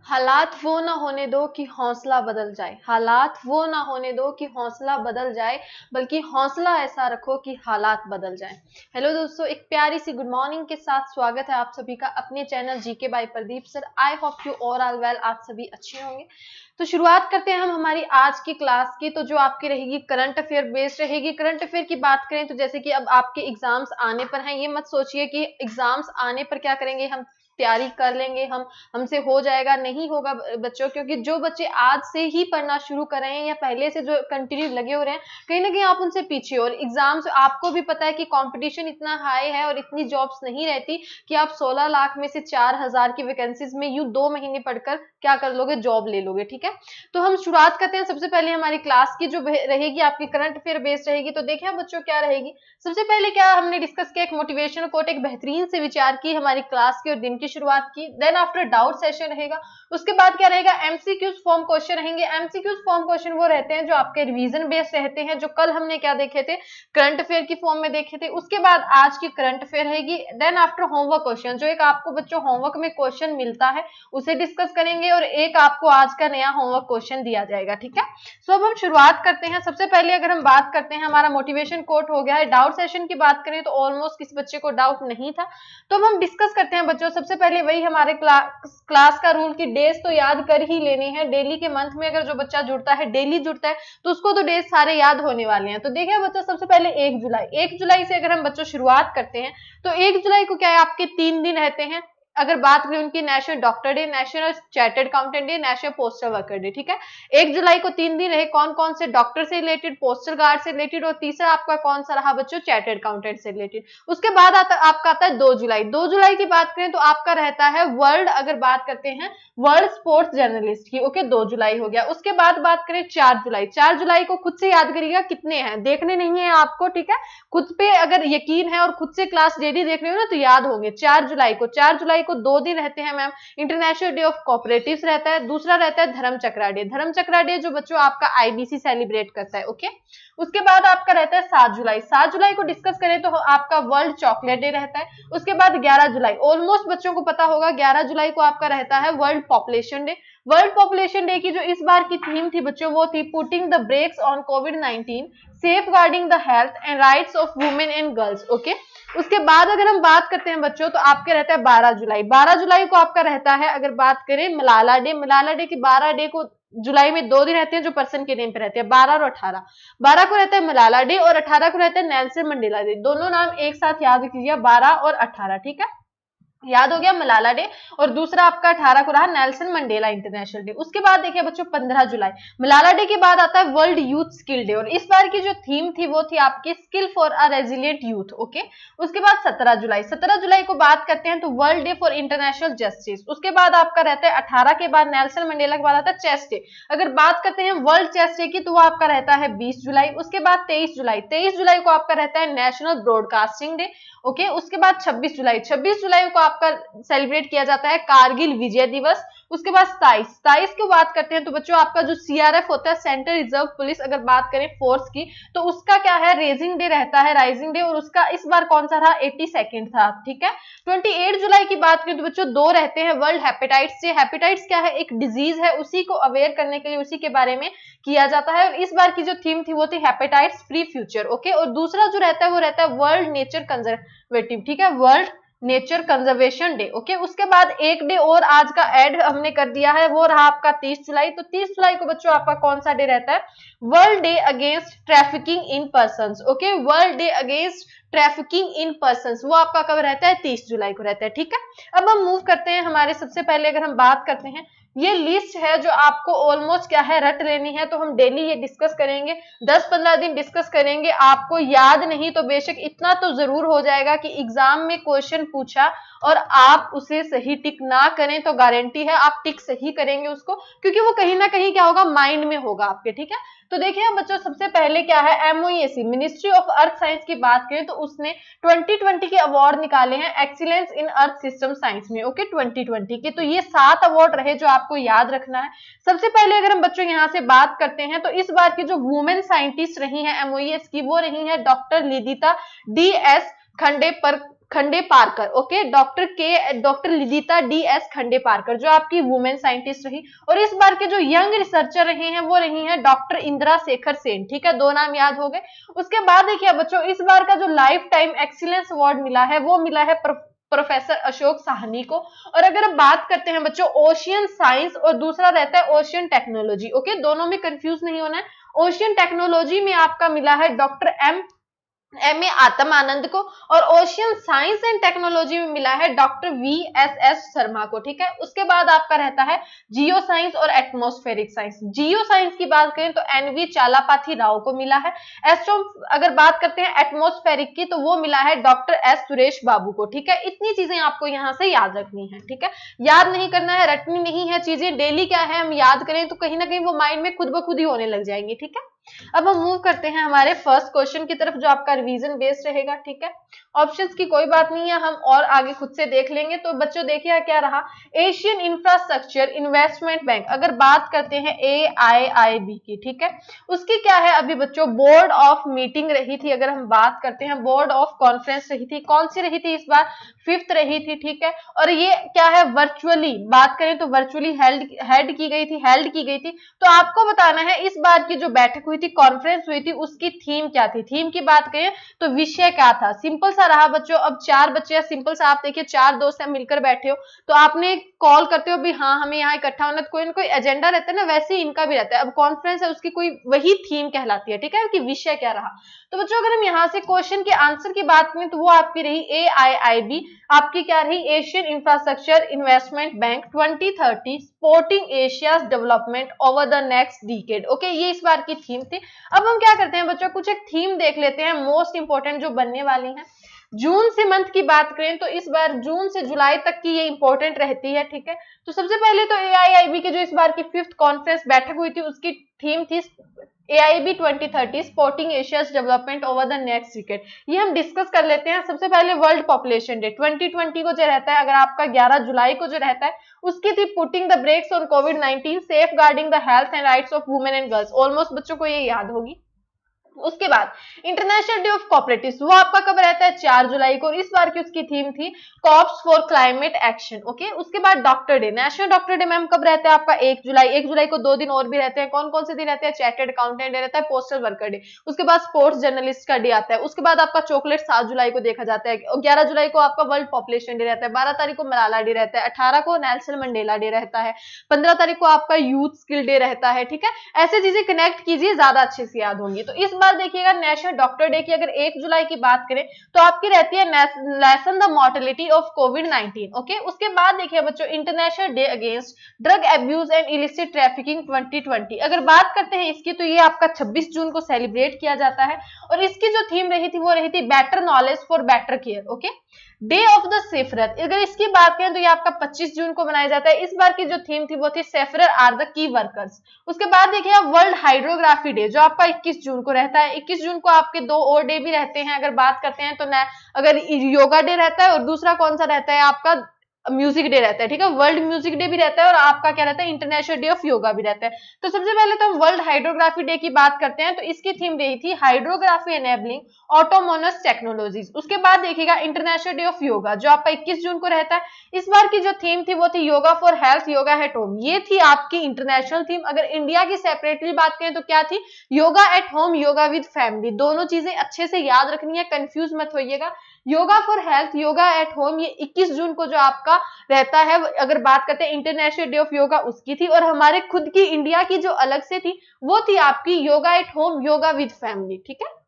हालात वो ना होने दो कि हौसला बदल जाए, हालात वो ना होने दो कि हौसला बदल जाए, बल्कि हौसला ऐसा रखो कि हालात बदल जाए। हेलो दोस्तों, एक प्यारी सी गुड मॉर्निंग के साथ स्वागत है आप सभी का अपने channel GK by Pradeep sir. I hope you all are well, आप सभी अच्छे होंगे। तो शुरुआत करते हैं हम हमारी आज की क्लास की। तो जो आपकी रहेगी करंट अफेयर बेस्ड रहेगी। करंट अफेयर की बात करें तो जैसे कि अब आपके एग्जाम्स आने पर हैं, ये मत सोचिए कि एग्जाम्स आने पर क्या करेंगे हम, तैयारी कर लेंगे हम, हमसे हो जाएगा, नहीं होगा बच्चों। क्योंकि जो बच्चे आज से ही पढ़ना शुरू कर रहे हैं या पहले से जो कंटिन्यू लगे हो रहे हैं, कहीं ना कहीं आप उनसे पीछे हो। और एग्जाम्स आपको भी पता है कि कंपटीशन इतना हाई है और इतनी जॉब्स नहीं रहती कि आप 16 लाख में से 4000 की वैकेंसीज में यूं 2 महीने पढ़कर क्या कर लोगे, जॉब ले लोगे। ठीक है, तो हम शुरुआत करते हैं। सबसे पहले हमारी क्लास की जो रहेगी आपकी करंट अफेयर बेस्ड रहेगी। तो देखिए बच्चों क्या रहेगी, सबसे पहले क्या हमने डिस्कस किया, एक मोटिवेशनल कोट, एक बेहतरीन से विचार की हमारी क्लास की और दिन की शुरुआत की। देन आफ्टर डाउट सेशन रहेगा। उसके बाद क्या रहेगा, एमसीक्यूज फॉर्म क्वेश्चन रहेंगे। एमसीक्यूज फॉर्म क्वेश्चन वो रहते हैं जो आपके रिवीजन बेस्ड रहते हैं, जो कल हमने क्या देखे थे, करंट अफेयर की फॉर्म में देखे थे। उसके बाद आज की करंट अफेयर रहेगी। देन आफ्टर होमवर्क क्वेश्चन, जो एक आपको बच्चों होमवर्क में क्वेश्चन मिलता है उसे डिस्कस करेंगे और एक आपको आज का नया होमवर्क क्वेश्चन दिया जाएगा। ठीक है, सो अब हम शुरुआत करते हैं। सबसे पहले अगर हम बात करते हैं, हमारा मोटिवेशन कोट हो गया है। डाउट सेशन की बात करें तो ऑलमोस्ट किसी बच्चे को डाउट नहीं था, तो अब हम डिस्कस करते हैं बच्चों। सबसे पहले वही हमारे क्लास का रूल की डेज तो याद कर ही लेनी है। डेली के मंथ में अगर जो बच्चा जुड़ता है, डेली जुड़ता है, तो उसको तो डेज सारे याद होने वाले हैं। तो देखिए बच्चों, सबसे पहले 1 जुलाई, 1 जुलाई से अगर हम बच्चों शुरुआत करते हैं तो 1 जुलाई को क्या है, आपके 3 दिन रहते हैं। अगर बात करें उनकी, national doctor day, national chartered accountant day, national postal worker day. ठीक है, 1 जुलाई को 3 दिन रहे, कौन कौन से, डॉक्टर से रिलेटेड, पोस्टल गार्ड से रिलेटेड, और तीसरा आपका कौन सा रहा बच्चों, चार्टर्ड अकाउंटेंट से रिलेटेड। उसके बाद आपका आता है 2 जुलाई। 2 जुलाई की बात करें तो आपका रहता है वर्ल्ड, अगर बात करते हैं वर्ल्ड स्पोर्ट्स जर्नलिस्ट की। ओके, 2 जुलाई हो गया। उसके बाद बात करें 4 जुलाई। 4 जुलाई को खुद से याद करिएगा कितने हैं, देखने नहीं है आपको। ठीक है, खुद पे अगर यकीन है और खुद से क्लास डेली देख रहे हो ना तो याद होंगे। 4 जुलाई को, 4 जुलाई को 2 दिन रहते हैं ma'am. International day of cooperatives रहता है, दूसरा रहता है धर्म चक्रा डे। धर्म चक्रा डे जो बच्चों आपका आईबीसी सेलिब्रेट करता है। ओके, उसके बाद आपका रहता है 7 जुलाई। 7 जुलाई को डिस्कस करें तो आपका वर्ल्ड चॉकलेट डे रहता है। उसके बाद 11 जुलाई, ऑलमोस्ट बच्चों को पता होगा, 11 जुलाई को आपका रहता है world population day. World population day की जो इस बार की थीम थी बच्चों, वो थी पुटिंग द ब्रेक्स ऑन कोविड-19, safeguarding the health and rights of women and girls. Okay, उसके बाद अगर हम बात करते हैं बच्चों तो आपके रहता है 12 जुलाई। 12 जुलाई को आपका रहता है, अगर बात करें मलाला डे। मलाला डे की 12 डे को जुलाई में 2 दिन रहते हैं जो पर्सन के नेम पे रहते हैं, 12 और 18। 12 को रहता है मलाला डे और 18 को रहता है नेल्सन मंडेला डे। दोनों नाम एक साथ याद कीजिए, 12 और 18। ठीक है, याद हो गया मलाला डे, और दूसरा आपका 18 को रहा नेल्सन मंडेला इंटरनेशनल डे। उसके बाद देखिए बच्चों 15 जुलाई, मलाला डे के बाद आता है वर्ल्ड यूथ स्किल डे, और इस बार की जो थीम थी वो थी आपकी skill for a resilient youth. Okay, उसके बाद 17 जुलाई, 17 जुलाई को बात करते हैं तो world day for international justice. उसके बाद आपका रहता है 18 के बाद नेल्सन मंडेला के बाद आता है चेस डे। अगर बात करते हैं वर्ल्ड चेस डे की तो वो आपका रहता है 20 जुलाई। उसके बाद 23 जुलाई, 23 जुलाई को आपका रहता है नेशनल ब्रॉडकास्टिंग डे। ओके, उसके बाद 26 जुलाई, 26 जुलाई को आपका सेलिब्रेट किया जाता है कारगिल विजय दिवस। उसके बाद 27 की बात करते हैं तो बच्चों आपका जो सीआरएफ होता है, सेंट्रल रिजर्व पुलिस, अगर बात करें फोर्स की, तो उसका क्या है, रेजिंग डे रहता है, राइजिंग डे, और उसका इस बार कौन सा रहा, 82nd था। ठीक है, 28 जुलाई की बात करें तो बच्चों 2 रहते हैं, वर्ल्ड हेपेटाइटिस डे। हेपेटाइटिस क्या है, एक डिजीज है, उसी को अवेयर करने के लिए उसी के बारे में किया जाता है, और इस बार की जो थीम थी वो थी हेपेटाइटिस फ्री फ्यूचर। ओके, और दूसरा जो रहता है वो रहता है वर्ल्ड नेचर कंजर्वेटिव। ठीक है, world nature conservation day. Okay, उसके बाद एक डे और आज का ऐड हमने कर दिया है, वो रहा आपका 30 जुलाई। तो 30 जुलाई को बच्चों आपका कौन सा डे रहता है, world day against trafficking in persons. Okay, world day against trafficking in persons, वो आपका कब रहता है, 30 जुलाई को रहता है। ठीक है, अब हम मूव करते हैं हमारे, सबसे पहले अगर हम बात करते हैं, ये लिस्ट है जो आपको ऑलमोस्ट क्या है, रट लेनी है। तो हम डेली ये डिस्कस करेंगे, 10-15 दिन डिस्कस करेंगे। आपको याद नहीं तो बेशक इतना तो जरूर हो जाएगा कि एग्जाम में क्वेश्चन पूछा और आप उसे सही टिक ना करें तो गारंटी है आप टिक सही करेंगे उसको, क्योंकि वो कहीं ना कहीं क्या होगा, माइंड में होगा आपके। ठीक है, तो देखिए बच्चों सबसे पहले क्या है, एमओईएसी मिनिस्ट्री ऑफ अर्थ साइंस की बात करें तो उसने 2020 के अवार्ड निकाले हैं excellence in earth system science में। ओके, 2020 के, तो ये 7 अवार्ड रहे जो आपको याद रखना है। सबसे पहले अगर हम बच्चों यहाँ से बात करते हैं तो इस बार की जो वुमेन साइंटिस्ट रही हैं एमओईएस की, वो रही है डॉक्टर लिदिता डी एस खंडे पारकर, ओके, डॉक्टर लिदिता डी एस खंडे पारकर जो आपकी वुमेन साइंटिस्ट रही। और इस बार के जो यंग रिसर्चर रहे हैं वो रही हैं डॉक्टर इंदिरा शेखर सेन, ठीक है, दो नाम याद हो गए। उसके बाद देखिए बच्चों, इस बार का जो लाइफ टाइम एक्सीलेंस अवार्ड मिला है वो मिला है प्रोफेसर अशोक साहनी को। और अगर हम बात करते हैं बच्चों ओशियन साइंस और दूसरा रहता है ओशियन टेक्नोलॉजी, ओके, दोनों में कंफ्यूज नहीं होना है। ओशियन टेक्नोलॉजी में आपका मिला है डॉक्टर एम ए आत्म आनंद को, और ओशियन साइंस एंड टेक्नोलॉजी में मिला है doctor V S S Sharma को, ठीक है। उसके बाद आपका रहता है जियो साइंस और एटमॉस्फेरिक साइंस। जियो साइंस की बात करें तो एनवी चालापाथी राव को मिला है। एस्ट्रो अगर बात करते हैं एटमॉस्फेरिक की तो वो मिला है डॉक्टर एस सुरेश बाबू को, ठीक है। इतनी चीजें आपको यहां से याद रखनी है, ठीक है, याद नहीं करना है, रटनी नहीं है चीजें, डेली क्या है हम याद करें तो कहीं ना कहीं वो माइंड में खुद ब खुद ही होने लग जाएंगी, ठीक है। अब हम मूव करते हैं हमारे फर्स्ट क्वेश्चन की तरफ जो आपका रिवीजन बेस्ड रहेगा, ठीक है। ऑप्शंस की कोई बात नहीं है, हम और आगे खुद से देख लेंगे। तो बच्चों देखिए क्या रहा, एशियन इंफ्रास्ट्रक्चर इन्वेस्टमेंट बैंक, अगर बात करते हैं AIIB की, ठीक है, उसकी क्या है अभी बच्चों बोर्ड ऑफ मीटिंग रही थी। अगर हम बात करते हैं बोर्ड ऑफ कॉन्फ्रेंस रही थी, कौन सी रही थी इस बार, 5th रही थी, ठीक है। और ये क्या है वर्चुअली बात करें तो वर्चुअली हेल्ड की गई थी। तो आपको बताना है इस बार की जो बैठक हुई थी, कॉन्फ्रेंस हुई थी, उसकी थीम क्या थी। थीम की बात करें तो विषय क्या था, सिंपल सा रहा बच्चों। अब 4 बच्चे, सिंपल सा आप देखिए 4 दोस्त हैं मिलकर बैठे हो तो आपने कॉल करते हो भी हाँ हमें यहाँ इकट्ठा होना, तो कोई ना कोई एजेंडा रहता है ना, वैसे ही इनका भी रहता है। अब कॉन्फ्रेंस है उसकी कोई वही थीम कहलाती है, ठीक है, कि विषय क्या रहा। तो बच्चों अगर हम यहाँ से क्वेश्चन के आंसर की बात करें तो वो आपकी रही AIIB, आपकी क्या रही Asian infrastructure investment bank 2030 supporting Asia's development over the next decade, okay, ये इस बार की थीम थी। अब हम क्या करते हैं बच्चों, कुछ एक थीम देख लेते हैं मोस्ट इंपोर्टेंट जो बनने वाली है। जून से मंथ की बात करें तो इस बार जून से जुलाई तक की ये इंपॉर्टेंट रहती है, ठीक है। तो सबसे पहले तो AIIB की जो इस बार की 5th कॉन्फ्रेंस बैठक हुई थी उसकी थीम थी AIIB 2030 supporting Asia's development over the next decade. ये हम डिस्कस कर लेते हैं। सबसे पहले वर्ल्ड पॉपुलेशन डे 2020 को जो रहता है, अगर आपका 11 जुलाई को जो रहता है, उसकी थी पुटिंग द ब्रेक्स ऑन कोविड-19 safeguarding the health and rights of women and girls. Almost बच्चों को ये याद होगी। उसके बाद इंटरनेशनल डे ऑफ कोऑपरेटिव्स वो आपका कब रहता है, 4 जुलाई को। इस बार की उसकी थीम थी COPs for climate action, okay. उसके बाद doctor day, national doctor day ma'am कब रहता है आपका, 1 जुलाई। 1 जुलाई को 2 दिन और भी रहते हैं, कौन कौन से दिन रहते हैं, चार्टर्ड अकाउंटेंट डे रहता है, पोस्टल वर्कर डे, उसके बाद स्पोर्ट्स जर्नलिस्ट का डे आता है। उसके बाद आपका चॉकलेट 7 जुलाई को देखा जाता है। 11 जुलाई को आपका वर्ल्ड पॉपुलेशन डे रहता है। 12 तारीख को मलाला डे रहता है। 18 को नेल्सन मंडेला डे रहता है। 15 तारीख को आपका यूथ स्किल डे रहता है, ठीक है। ऐसे चीजें कनेक्ट कीजिए, ज्यादा अच्छे से याद होंगी। तो इस बार देखिएगा नेशनल डॉक्टर डे की अगर 1 जुलाई की बात करें तो आपकी रहती है lesson the mortality of covid, okay. उसके बाद देखिए बच्चों international day against drug abuse and illicit trafficking 2020, अगर बात करते हैं इसकी तो ये आपका 26 जून को सेलिब्रेट किया जाता है। और इसकी जो थीम रही थी वो रही थी better knowledge for better care, okay. Day of the seafarer, अगर इसकी बात करें तो ये आपका 25 जून को मनाया जाता है। इस बार की जो थीम थी वो थी सेफरर आर द की वर्कर्स। उसके बाद देखिए वर्ल्ड हाइड्रोग्राफी डे जो आपका 21 जून को रहता है। 21 जून को आपके 2 और डे भी रहते हैं। अगर बात करते हैं तो अगर योगा डे रहता है और दूसरा कौन सा रहता है आपका म्यूजिक डे रहता है, ठीक है। वर्ल्ड म्यूजिक डे भी रहता है और आपका क्या रहता है इंटरनेशनल डे ऑफ योगा भी रहता है। तो सबसे पहले तो हम वर्ल्ड हाइड्रोग्राफी डे की बात करते हैं। तो इसकी थीम रही थी हाइड्रोग्राफी एनेबलिंग ऑटोमोनस टेक्नोलॉजीज। उसके बाद देखिएगा इंटरनेशनल डे ऑफ योगा जो आपका 21 जून को रहता है। इस बार की जो थीम थी वो थी yoga for health yoga at home, ये थी आपकी इंटरनेशनल थीम। अगर इंडिया की सेपरेटली बात करें तो क्या थी, yoga at home yoga with family. दोनों चीजें अच्छे से याद रखनी है, कंफ्यूज मत होइएगा। Yoga for health yoga at home ये 21 जून को जो आपका रहता है। अगर बात करते हैं इंटरनेशनल डे ऑफ योगा उसकी थी। और हमारे खुद की इंडिया की जो अलग से थी वो थी आपकी yoga at home yoga with family, ठीक है।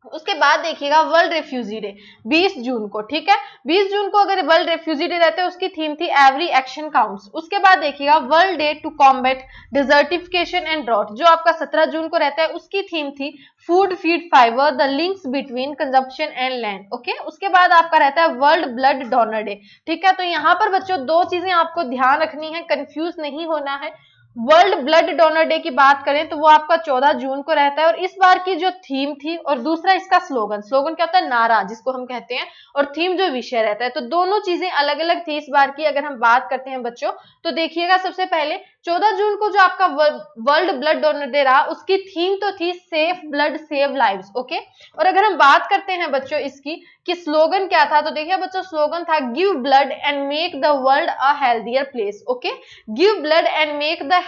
उसके बाद देखिएगा वर्ल्ड रेफ्यूजी डे 20 जून को, ठीक है। 20 जून को अगर वर्ल्ड रेफ्यूजी डे रहता है उसकी थीम थी एवरी एक्शन काउंट्स। उसके बाद देखिएगा world day to combat desertification and drought जो आपका 17 जून को रहता है। उसकी थीम थी food feed fibre the links between consumption and land, okay. उसके बाद आपका रहता है वर्ल्ड ब्लड डोनर डे, ठीक है। तो यहाँ पर बच्चों 2 चीजें आपको ध्यान रखनी है, कंफ्यूज नहीं होना है। वर्ल्ड ब्लड डोनर डे की बात करें तो वो आपका 14 जून को रहता है। और इस बार की जो थीम थी और दूसरा इसका स्लोगन क्या होता है, नारा जिसको हम कहते हैं, और थीम जो विषय रहता है। तो दोनों चीजें अलग अलग थी इस बार की। अगर हम बात करते हैं बच्चों तो देखिएगा सबसे पहले 14 जून को जो आपका वर्ल्ड ब्लड डोनर डे रहा उसकी थीम तो थी safe blood save lives, okay. और अगर हम बात करते हैं बच्चों इसकी कि स्लोगन क्या था। तो देखिए बच्चों, स्लोगन था give blood and make the world a healthier place. Okay, give blood and make the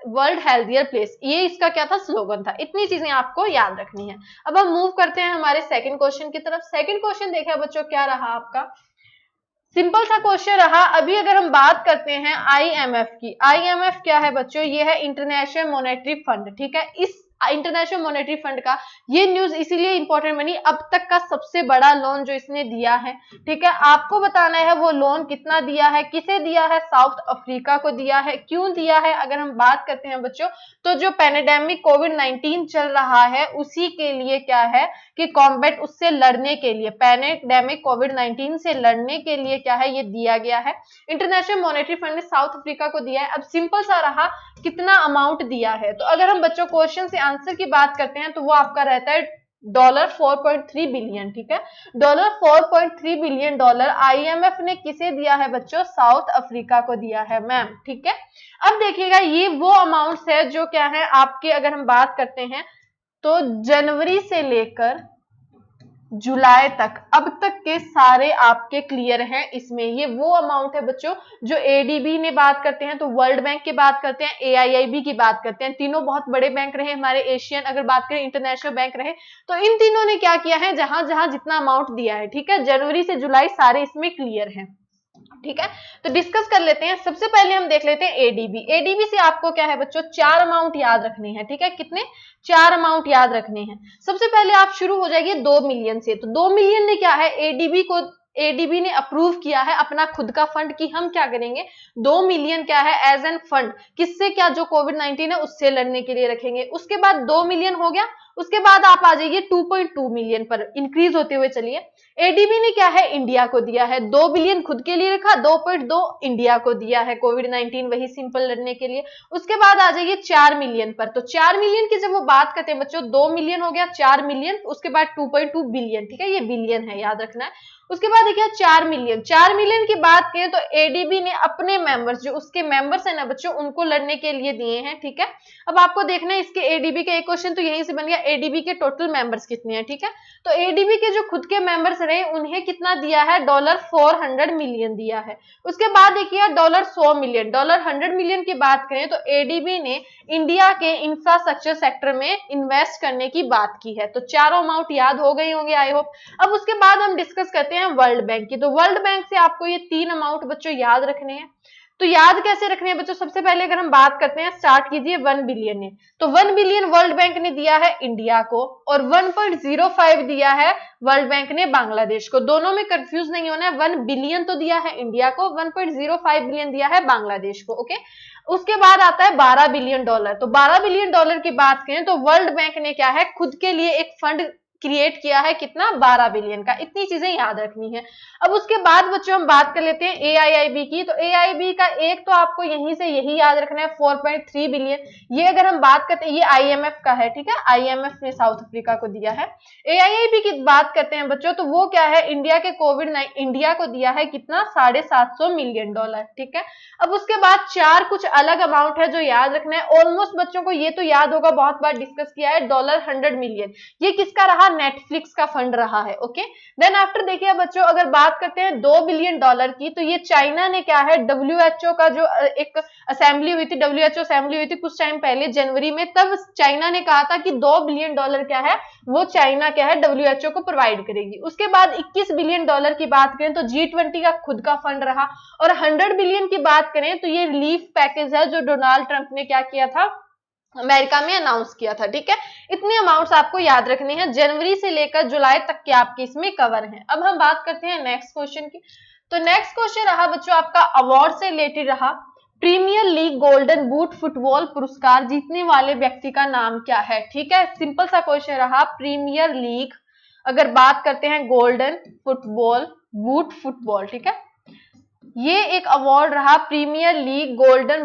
world healthier place, ये इसका क्या था, स्लोगन था। इतनी चीजें आपको याद रखनी है। अब हम मूव करते हैं हमारे सेकंड क्वेश्चन की तरफ। सेकंड क्वेश्चन देखिए बच्चों, क्या रहा आपका, सिंपल सा क्वेश्चन रहा। अभी अगर हम बात करते हैं आईएमएफ की, आईएमएफ क्या है बच्चों, ये है इंटरनेशनल मॉनेटरी फंड। ठीक है, इस इंटरनेशनल मॉनेटरी फंड का ये न्यूज इसीलिए इंपॉर्टेंट बनी, अब तक का सबसे बड़ा लोन जो इसने दिया है। ठीक है, आपको बताना है वो लोन कितना दिया है, किसे दिया है, साउथ अफ्रीका को दिया है। क्यों दिया है, अगर हम बात करते हैं बच्चों, तो जो पैंडेमिक कोविड-19 चल रहा है उसी के लिए क्या है कि कॉम्बैट, उससे लड़ने के लिए, पैंडेमिक कोविड-19 से लड़ने के लिए क्या है, ये दिया गया है। इंटरनेशनल मॉनेटरी फंड ने साउथ अफ्रीका को दिया है। अब सिंपल सा रहा, कितना अमाउंट दिया है। तो अगर हम बच्चों क्वेश्चन से आंसर की बात करते हैं तो वो आपका रहता है $4.3 बिलियन। ठीक है, $4.3 बिलियन आईएमएफ ने किसे दिया है बच्चों, साउथ अफ्रीका को दिया है मैम। ठीक है, अब देखिएगा ये वो अमाउंट्स है जो क्या है आपके, अगर हम बात करते हैं तो जनवरी से लेकर जुलाई तक अब तक के सारे आपके क्लियर हैं इसमें। ये वो अमाउंट है बच्चों जो एडीबी ने बात करते हैं, तो वर्ल्ड बैंक की बात करते हैं, एआईआईबी की बात करते हैं, तीनों बहुत बड़े बैंक रहे हमारे एशियन, अगर बात करें इंटरनेशनल बैंक रहे। तो इन तीनों ने क्या किया है, जहां जहां जितना अमाउंट दिया है, ठीक है, जनवरी से जुलाई सारे इसमें क्लियर हैं। ठीक है, तो डिस्कस कर लेते हैं। सबसे पहले हम देख लेते हैं एडीबी। एडीबी से आपको क्या है बच्चों, 4 अमाउंट याद रखने हैं। ठीक है, कितने, 4 अमाउंट याद रखने हैं। सबसे पहले आप शुरू हो जाएंगे 2 मिलियन से। तो 2 मिलियन ने क्या है, एडीबी ने अप्रूव किया है अपना खुद का फंड कि हम क्या करेंगे, 2 मिलियन क्या है एज एन फंड, किससे, क्या जो कोविड-19 है उससे लड़ने के लिए रखेंगे। उसके बाद 2 मिलियन हो गया, उसके बाद आप आ जाइए 2.2 मिलियन पर, इंक्रीज होते हुए चलिए। एडीबी ने क्या है, इंडिया को दिया है, 2 बिलियन खुद के लिए रखा, 2.2 इंडिया को दिया है कोविड-19 वही सिंपल लड़ने के लिए। उसके बाद आ जाइए 4 मिलियन पर। तो 4 मिलियन की जब वो बात करते हैं बच्चों, 2 मिलियन हो गया, 4 मिलियन, उसके बाद 2.2 बिलियन। ठीक है, ये बिलियन है, याद रखना है। उसके बाद देखिए 4 मिलियन, 4 मिलियन की बात करें तो एडीबी ने अपने मेंबर्स, जो उसके मेंबर्स है ना बच्चों, उनको लड़ने के लिए दिए हैं। ठीक है, अब आपको देखना है इसके एडीबी का एक क्वेश्चन तो यहीं से बन गया, एडीबी के टोटल मेंबर्स कितने हैं। ठीक है, तो एडीबी के जो खुद के मेंबर्स रहे उन्हें कितना दिया है, $400 मिलियन दिया है। उसके बाद देखिए $100 मिलियन, $100 मिलियन की बात करें तो एडीबी ने इंडिया के इंफ्रास्ट्रक्चर सेक्टर में इन्वेस्ट करने की बात की है। तो चारों अमाउंट याद हो गई होंगे आई होप। अब उसके बाद हम डिस्कस करते हैं वर्ल्ड बैंक की। तो वर्ल्ड बैंक से आपको ये 3 अमाउंट बच्चों याद रखने हैं। तो याद कैसे रखने हैं बच्चों, सबसे पहले अगर हम बात करते हैं, स्टार्ट कीजिए 1 बिलियन ने। तो 1 बिलियन वर्ल्ड बैंक ने दिया है इंडिया को, और 1.05 दिया है वर्ल्ड बैंक ने बांग्लादेश को। दोनों में कंफ्यूज नहीं होना है, 1 बिलियन तो दिया है इंडिया को, 1.05 बिलियन दिया है बांग्लादेश को। ओके, उसके बाद आता है $12 बिलियन। तो $12 बिलियन की बात करें तो वर्ल्ड बैंक ने क्या है, खुद के लिए एक फंड क्रिएट किया है, कितना, 12 बिलियन का। इतनी चीजें याद रखनी है। अब उसके बाद बच्चों हम बात कर लेते हैं एआईआईबी की। तो एआईबी का एक तो आपको यहीं से यही याद रखना है, 4.3 बिलियन। ये अगर हम बात करते हैं, ये आईएमएफ का है। ठीक है, आईएमएफ ने साउथ अफ्रीका को दिया है। एआईआईबी की बात करते हैं बच्चों, तो वो क्या है, इंडिया को दिया है कितना, $750 मिलियन। ठीक है, अब उसके बाद 4 कुछ अलग अमाउंट है जो याद रखना है। ऑलमोस्ट बच्चों को ये तो याद होगा, बहुत बार डिस्कस किया है, $100 मिलियन, ये किसका रहा, नेटफ्लिक्स का फंड रहा है। ओके, देन आफ्टर देखिए बच्चों, अगर बात करते हैं $2 बिलियन की, तो ये चाइना ने क्या है, डब्ल्यूएचओ का जो एक असेंबली हुई थी, डब्ल्यूएचओ असेंबली हुई थी कुछ टाइम पहले जनवरी में, तब चाइना ने कहा था कि $2 बिलियन क्या है, वो चाइना क्या है, डब्ल्यूएचओ को प्रोवाइड करेगी। उसके बाद $21 बिलियन की बात करें तो G20 का खुद का फंड रहा। और 100 बिलियन की बात करें तो ये रिलीफ पैकेज है जो डोनाल्ड ट्रंप ने क्या किया था, अमेरिका में अनाउंस किया था। ठीक है, इतने अमाउंट्स आपको याद रखने हैं, जनवरी से लेकर जुलाई तक के आपके इसमें कवर हैं। अब हम बात करते हैं नेक्स्ट क्वेश्चन की। तो नेक्स्ट क्वेश्चन रहा बच्चों आपका अवार्ड से रिलेटेड रहा, premier league golden boot football पुरस्कार जीतने वाले व्यक्ति का नाम क्या है। ठीक है, सिंपल सा क्वेश्चन रहा, प्रीमियर लीग अगर बात करते हैं गोल्डन फुटबॉल बूट फुटबॉल, ठीक है, ये एक अवार्ड रहा premier league golden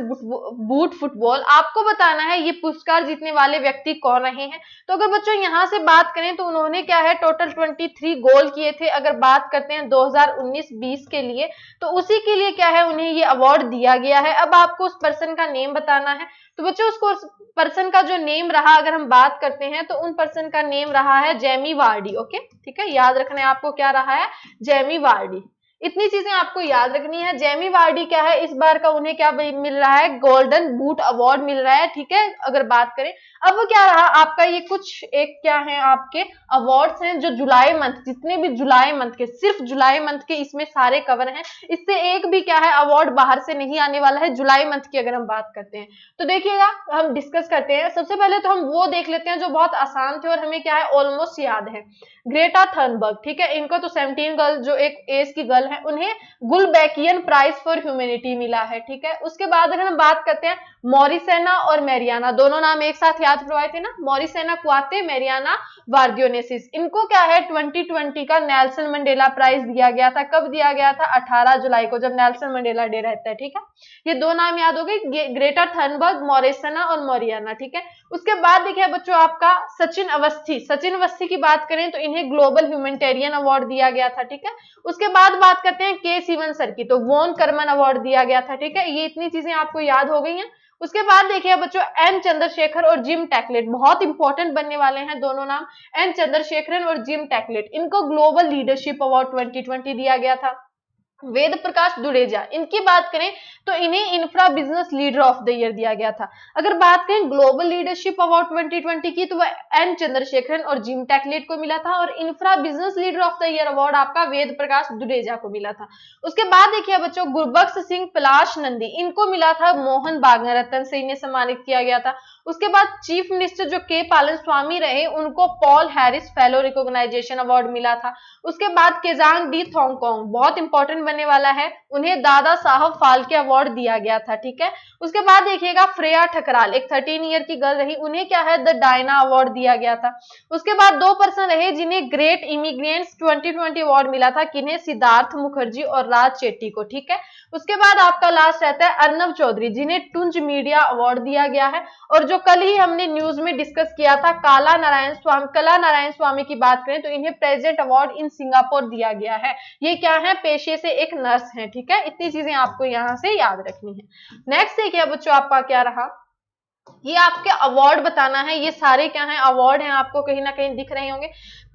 boot football. आपको बताना है ये पुरस्कार जीतने वाले व्यक्ति कौन रहे हैं। तो अगर बच्चों यहां से बात करें तो उन्होंने क्या है टोटल 23 गोल किए थे। अगर बात करते हैं 2019-20 के लिए, तो उसी के लिए क्या है उन्हें ये अवार्ड दिया गया है। अब आपको उस पर्सन का नेम बताना है। तो बच्चों उसको पर्सन का जो नेम रहा अगर हम बात करते हैं तो उन पर्सन का नेम रहा है जेमी वार्डी। ओके, ठीक है, याद रखना है आपको क्या रहा है, जेमी वार्डी। इतनी चीजें आपको याद रखनी है। जेमी वार्डी क्या है, इस बार का उन्हें क्या मिल रहा है, गोल्डन बूट अवार्ड मिल रहा है। ठीक है, अगर बात करें अब वो क्या रहा आपका, ये कुछ एक क्या है आपके अवार्ड्स हैं जो जुलाई मंथ, जितने भी जुलाई मंथ के, सिर्फ जुलाई मंथ के इसमें सारे कवर हैं। इससे एक भी क्या है अवार्ड बाहर से नहीं आने वाला है जुलाई मंथ की अगर हम बात करते हैं। तो देखिएगा हम डिस्कस करते हैं। सबसे पहले तो हम वो देख लेते हैं जो बहुत आसान थे और हमें क्या है ऑलमोस्ट याद है, ग्रेटा थर्नबर्ग। ठीक है, इनको तो 17 गर्ल जो एक एज की गर्ल है उन्हें गुलबैकियन प्राइज फॉर ह्यूमैनिटी मिला है। ठीक है, उसके बाद अगर हम बात करते हैं मॉरिसेना और मैरियाना, दोनों नाम एक साथ याद करवाए थे ना, मॉरिसेना क्वाते, मैरियाना वार्दियोनेसिस। इनको क्या है 2020 का नेल्सन मंडेला प्राइज दिया गया था। कब दिया गया था, 18 जुलाई को, जब नेल्सन मंडेला डे रहता है। ठीक है, ये दो नाम याद हो गए, ग्रेटा थर्नबर्ग, मॉरिसेना और मॉरियाना। ठीक है, उसके बाद देखिए बच्चों आपका सचिन अवस्थी। सचिन अवस्थी की बात करें तो इन्हें ग्लोबल ह्यूमैनिटेरियन अवार्ड दिया गया था। ठीक है, उसके बाद बात करते हैं के सीवन सर की, तो वॉन करमन अवार्ड दिया गया था। ठीक है, ये इतनी चीजें आपको याद हो गई हैं। उसके बाद देखिए बच्चों एन चंद्रशेखर और जिम टैकलेट, बहुत इंपॉर्टेंट बनने वाले हैं दोनों नाम, एन चंद्रशेखरन और जिम टैकलेट। इनको ग्लोबल लीडरशिप अवार्ड 2020 दिया गया था। वेद प्रकाश दुडेजा, इनकी बात करें तो इन्हें infra business leader of the year दिया गया था। अगर बात करें ग्लोबल लीडरशिप अवार्ड 2020 की तो वह एन चंद्रशेखरन और जिम टैकलेट को मिला था, और infra business leader of the year award आपका वेद प्रकाश दुडेजा को मिला था। उसके बाद देखिए बच्चों गुरबख्श सिंह पलाश नंदी, इनको मिला था मोहन बागरत्न से इन्हें सम्मानित किया गया था। उसके बाद चीफ मिनिस्टर जो के पालन स्वामी रहे उनको Paul Harris fellow recognition award मिला था। उसके बाद केजांग डी थोंगकोंग, बहुत इंपॉर्टेंट बनने वाला है, उन्हें दादा साहब फाल्के अवार्ड दिया गया था। ठीक है, उसके बाद देखिएगा फ्रेया ठकराल, एक 13 ईयर की गर्ल रही, उन्हें क्या है द डायना अवार्ड दिया गया था। उसके बाद दो पर्सन रहे जिन्हें ग्रेट इमिग्रेंट्स 2020 अवार्ड मिला था, किन्हें सिद्धार्थ मुखर्जी और राज चेट्टी को। ठीक है, उसके बाद आपका लास्ट रहता है अर्नब चौधरी, जिन्हें टुंज मीडिया अवार्ड दिया गया है। और जो कल ही हमने न्यूज में डिस्कस किया था कला नारायण स्वामी की बात करें तो इन्हें प्रेसिडेंट अवार्ड इन सिंगापुर दिया गया है। ये क्या है, पेशे से एक नर्स है। ठीक है, इतनी चीजें आपको यहां से याद रखनी है। नेक्स्ट देखिए बच्चों आपका क्या रहा, ये आपके अवार्ड बताना है। ये सारे क्या हैं, अवार्ड हैं, आपको कहीं ना कहीं दिख रहे होंगे।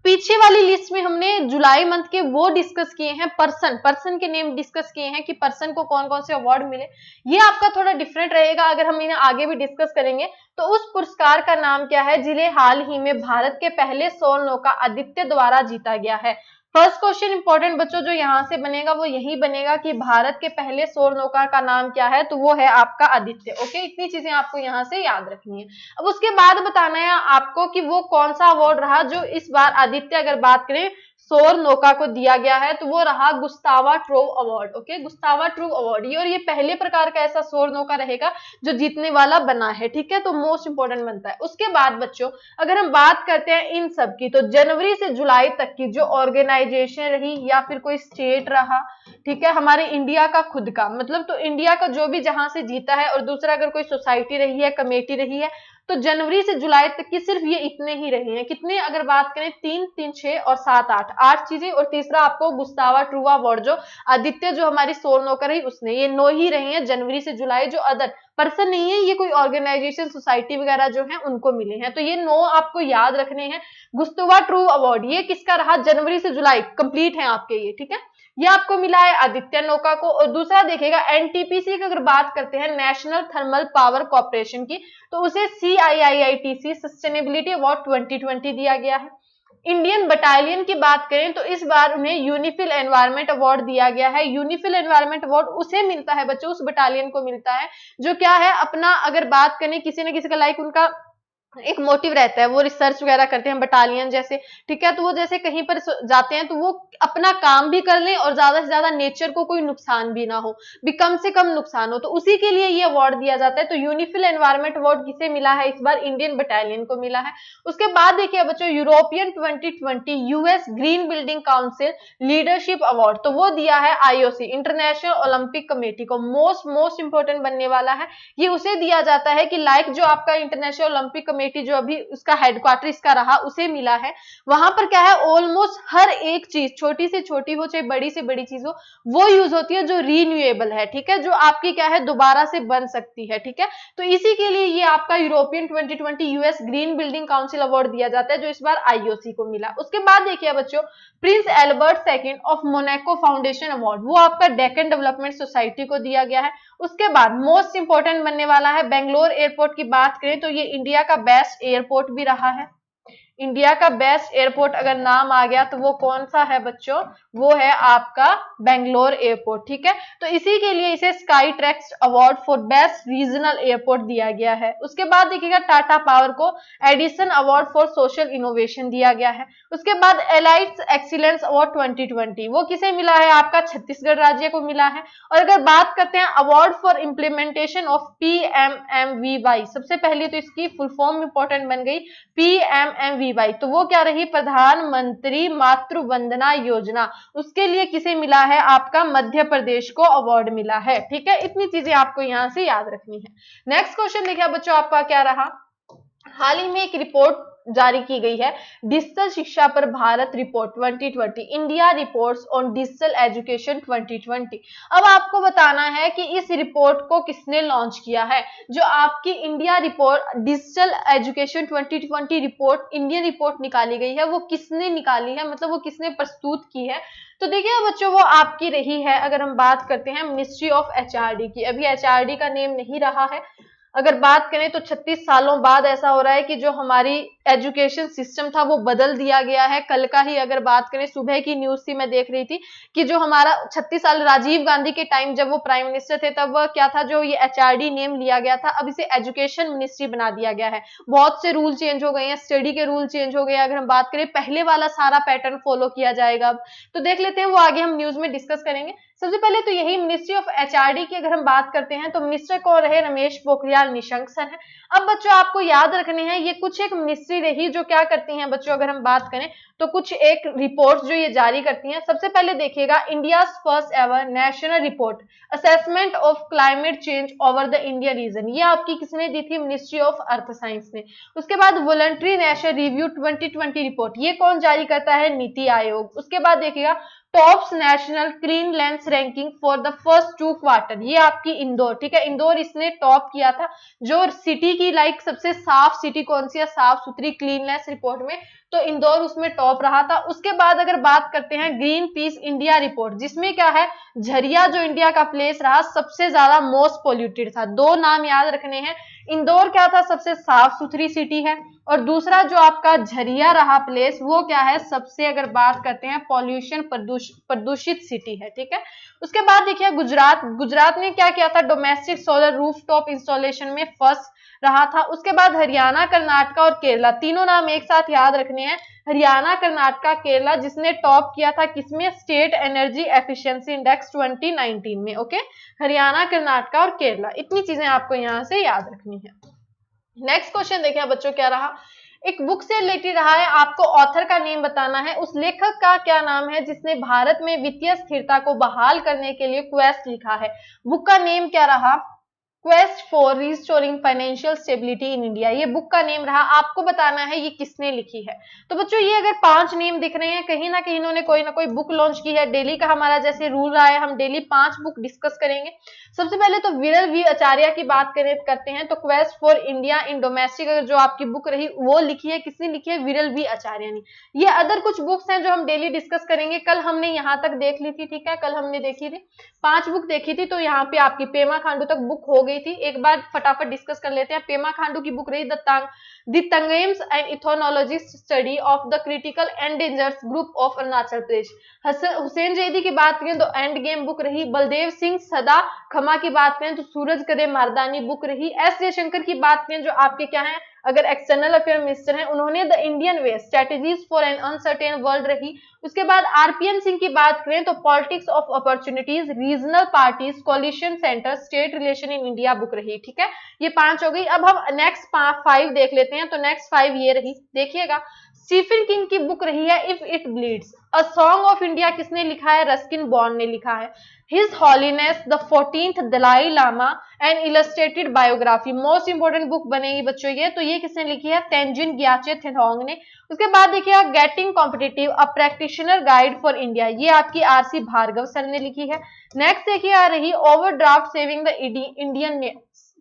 पीछे वाली लिस्ट में हमने जुलाई मंथ के वो डिस्कस किए हैं, पर्सन के नेम डिस्कस किए हैं कि पर्सन को कौन कौन से अवार्ड मिले। ये आपका थोड़ा डिफरेंट रहेगा अगर हम इन्हें आगे भी डिस्कस करेंगे। तो उस पुरस्कार का नाम क्या है जिन्हें हाल ही में भारत के पहले सोल नौका आदित्य द्वारा जीता गया है। फर्स्ट क्वेश्चन इंपॉर्टेंट बच्चों जो यहाँ से बनेगा वो यही बनेगा कि भारत के पहले सौर नौका का नाम क्या है, तो वो है आपका आदित्य। ओके, इतनी चीजें आपको यहाँ से याद रखनी है। अब उसके बाद बताना है आपको कि वो कौन सा अवार्ड रहा जो इस बार आदित्य अगर बात करें सौर नौका को दिया गया है, तो वो रहा Gustave Trouve award. Okay, Gustave Trouve award ये, और ये पहले प्रकार का ऐसा सौर नौका रहेगा जो जीतने वाला बना है। ठीक है, तो मोस्ट इंपोर्टेंट बनता है। उसके बाद बच्चों अगर हम बात करते हैं इन सब की, तो जनवरी से जुलाई तक की जो ऑर्गेनाइजेशन रही या फिर कोई स्टेट रहा, ठीक है, हमारे इंडिया का खुद का, मतलब तो इंडिया का जो भी जहां से जीता है, और दूसरा अगर कोई सोसाइटी रही है, कमेटी रही है, तो जनवरी से जुलाई तक की सिर्फ ये इतने ही रहे हैं। कितने अगर बात करें 3, 3, 6 और 7, 8 चीजें, और तीसरा आपको गुस्तावा ट्रूवा अवार्ड जो आदित्य जो हमारी सोल नौकर रही उसने, ये 9 ही रहे हैं जनवरी से जुलाई। जो अदर पर्सन नहीं है, ये कोई ऑर्गेनाइजेशन सोसाइटी वगैरह जो है उनको मिले हैं। तो ये 9 आपको याद रखने हैं। गुस्तावा ट्रू अवार्ड ये किसका रहा, जनवरी से जुलाई कंप्लीट है आपके ये। ठीक है, ये आपको मिला है आदित्य नौका को। और दूसरा देखिएगा एनटीपीसी की अगर बात करते हैं, नेशनल थर्मल पावर कॉर्पोरेशन की, तो उसे CIITC सस्टेनेबिलिटी अवार्ड 2020 दिया गया है। इंडियन बटालियन की बात करें तो इस बार उन्हें यूनिफिल एनवायरमेंट अवार्ड दिया गया है। यूनिफिल एनवायरमेंट अवार्ड उसे मिलता है बच्चों, उस बटालियन को मिलता है जो क्या है अपना, अगर बात करें किसी न किसी का लाइक उनका एक मोटिव रहता है, वो रिसर्च वगैरह करते हैं बटालियन जैसे, ठीक है। तो वो जैसे कहीं पर जाते हैं तो वो अपना काम भी कर लें और ज्यादा से ज्यादा नेचर को कोई नुकसान भी ना हो, भी कम से कम नुकसान हो, तो उसी के लिए ये अवार्ड दिया जाता है। तो यूनिफिल एनवायरमेंट अवार्ड किसे मिला है इस बार? इंडियन बटालियन को मिला है। उसके बाद देखिए बच्चों, European 2020 US green building council leadership award, तो वो दिया है आईओसी, इंटरनेशनल ओलंपिक कमेटी को। मोस्ट इंपोर्टेंट बनने वाला है ये, उसे दिया जाता है कि लाइक जो आपका इंटरनेशनल ओलंपिक कमेटी जो अभी उसका हेडक्वार्टर इसका रहा, उसे मिला है। वहां पर क्या है, ऑलमोस्ट हर एक चीज, छोटी से छोटी हो चाहे बड़ी से बड़ी चीज हो, वो यूज होती है जो रीन्यूएबल है, ठीक है, जो आपकी क्या है दोबारा से बन सकती है, ठीक है। तो इसी के लिए ये आपका European 2020 US green building council award दिया जाता है, जो इस बार आईओसी को मिला। उसके बाद देखिए बच्चों, Prince Albert second of Monaco foundation award, वो आपका डेक्कन डेवलपमेंट सोसाइटी को दिया गया है। उसके बाद मोस्ट इंपोर्टेंट बनने वाला है, बेंगलोर एयरपोर्ट की बात करें तो ये इंडिया का बेस्ट एयरपोर्ट भी रहा है। इंडिया का बेस्ट एयरपोर्ट अगर नाम आ गया तो वो कौन सा है बच्चों? वो है आपका बेंगलोर एयरपोर्ट, ठीक है। तो इसी के लिए इसे sky tracks award for best regional airport दिया गया है। उसके बाद देखिएगा टाटा पावर को Edison award for social innovation दिया गया है। उसके बाद एलाइट्स एक्सीलेंस अवार्ड 2020, वो किसे मिला है? आपका छत्तीसगढ़ राज्य को मिला है। और अगर बात करते हैं award for implementation of PMMVY, सबसे पहले तो इसकी फुल फॉर्म इंपॉर्टेंट बन गई PMMVY, तो वो क्या रही? प्रधानमंत्री मातृ वंदना योजना, उसके लिए किसे मिला है? आपका मध्य प्रदेश को अवार्ड मिला है, ठीक है। इतनी चीजें आपको यहां से याद रखनी है। नेक्स्ट क्वेश्चन देखिए बच्चों, आपका क्या रहा? हाल ही में एक रिपोर्ट जारी की गई है, डिजिटल शिक्षा पर Bharat report 2020, India reports on digital education 2020। अब आपको बताना है कि इस रिपोर्ट को किसने लॉन्च किया है। जो आपकी India report digital education 2020 report, Indian report निकाली गई है, वो किसने निकाली है, मतलब वो किसने प्रस्तुत की है? तो देखिए बच्चों, वो आपकी रही है, अगर हम बात करते हैं मिनिस्ट्री ऑफ एचआरडी की। अभी एचआरडी का नेम नहीं रहा है। अगर बात करें तो 36 सालों बाद ऐसा हो रहा है कि जो हमारी एजुकेशन सिस्टम था वो बदल दिया गया है। कल का ही अगर बात करें, सुबह की न्यूज थी, मैं देख रही थी कि जो हमारा 36 साल राजीव गांधी के टाइम जब वो प्राइम मिनिस्टर थे, तब क्या था, जो ये एचआरडी नेम लिया गया था, अब इसे एजुकेशन मिनिस्ट्री बना दिया गया है। बहुत से रूल चेंज हो गए हैं, स्टडी के रूल चेंज हो गए हैं। अगर हम बात करें, पहले वाला सारा पैटर्न फॉलो किया जाएगा अब। तो देख लेते हैं, वो आगे हम न्यूज में डिस्कस करेंगे। सबसे पहले तो यही मिनिस्ट्री ऑफ एचआरडी की अगर हम बात करते हैं तो मिनिस्टर कौन रहे? रमेश पोखरियाल निशंक सर है। अब बच्चों आपको याद रखने हैं, ये कुछ एक मिनिस्ट्री रही जो क्या करती हैं बच्चों, अगर हम बात करें तो कुछ एक रिपोर्ट जो ये जारी करती हैं। सबसे पहले देखिएगा, India first ever national report assessment of climate change over the India region, ये आपकी किसने दी थी? मिनिस्ट्री ऑफ अर्थ साइंस ने। उसके बाद वॉलंटरी नेशनल रिव्यू 2020 रिपोर्ट, ये कौन जारी करता है? नीति आयोग। उसके बाद देखिएगा, tops national clean lens ranking for the first 2 quarter, ये आपकी इंदौर, ठीक है, इंदौर इसने टॉप किया था। जो सिटी की लाइक सबसे साफ सिटी कौन सी है, साफ सुथरी क्लीननेस रिपोर्ट में, तो इंदौर उसमें टॉप रहा था। उसके बाद अगर बात करते हैं ग्रीन पीस इंडिया रिपोर्ट, जिसमें क्या है, झरिया जो इंडिया का प्लेस रहा सबसे ज्यादा मोस्ट पोल्यूटेड था। दो नाम याद रखने हैं, इंदौर क्या था, सबसे साफ सुथरी सिटी है, और दूसरा जो आपका झरिया रहा प्लेस, वो क्या है, सबसे अगर बात करते हैं पॉल्यूशन प्रदूषित सिटी है, ठीक है। उसके बाद देखिए गुजरात ने क्या किया था, डोमेस्टिक सोलर रूफटॉप इंस्टॉलेशन में फर्स्ट रहा था। उसके बाद हरियाणा, कर्नाटक और केरला, तीनों नाम एक साथ याद रखने हैं, हरियाणा, कर्नाटक, केरला, जिसने टॉप किया था किसमें? स्टेट एनर्जी एफिशिएंसी इंडेक्स 2019 में। ओके, हरियाणा, कर्नाटक और केरला, इतनी चीजें आपको यहां से याद रखनी है। नेक्स्ट क्वेश्चन देखिए बच्चों, क्या रहा? एक बुक से रिलेटेड रहा है, आपको ऑथर का नेम बताना है, उस लेखक का क्या नाम है जिसने भारत में वित्तीय स्थिरता को बहाल करने के लिए क्वेस्ट लिखा है। बुक का नेम क्या रहा? Quest for restoring financial stability in India, ये बुक का नेम रहा। आपको बताना है ये किसने लिखी है। तो बच्चों, ये अगर 5 नेम दिख रहे हैं, कहीं ना कहीं इन्होंने कोई ना कोई बुक लॉन्च की है। डेली का हमारा जैसे रूल रहा है, हम डेली 5 बुक डिस्कस करेंगे। सबसे पहले तो विरल वी आचार्य की बात करते हैं, तो quest for India in domestic अगर जो आपकी बुक रही वो लिखी है, किसने लिखी है? विरल वी आचार्य ने। ये अदर कुछ बुक्स हैं जो हम डेली डिस्कस करेंगे। कल हमने यहाँ तक देख ली थी, ठीक है, कल हमने देखी थी 5 बुक देखी थी, तो यहाँ पे आपकी पेमा खांडू तक बुक हो गई थी। एक बार फटाफट डिस्कस कर लेते हैं। पेमा खांडू की बुक रही the Tangams and ethnologist study of the critical endangered group of Arunachal Pradesh. Hussain Zaidi की बात करें तो एंड गेम बुक रही। बलदेव सिंह सदा खमा की बात करें तो सूरज करे मर्दानी बुक रही। एस जयशंकर की बात करें जो आपके क्या है, अगर एक्सटर्नल अफेयर मिनिस्टर हैं, उन्होंने the Indian way strategies for an uncertain world रही। उसके बाद आरपीएन सिंह की बात करें तो politics of opportunities, regional parties, coalition centre, state relation in India book रही। ठीक है, ये 5 हो गई। अब हम नेक्स्ट 5 देख लेते हैं। तो नेक्स्ट 5 ये रही, देखिएगा। स्टीफन किंग की बुक रही है if it bleeds. A song of India किसने लिखा है? रस्किन बॉन्ड ने लिखा है। His holiness the 14th Dalai Lama and illustrated biography, most important book बनेगी बच्चों ये। तो ये किसने लिखी है? तेंजिन ग्याचे थेरोंग ने। उसके बाद देखिए getting competitive a practitioner guide for India, ये आपकी आरसी भार्गव सर ने लिखी है। नेक्स्ट देखिए आ रही ओवरड्राफ्ट सेविंग द इंडियन,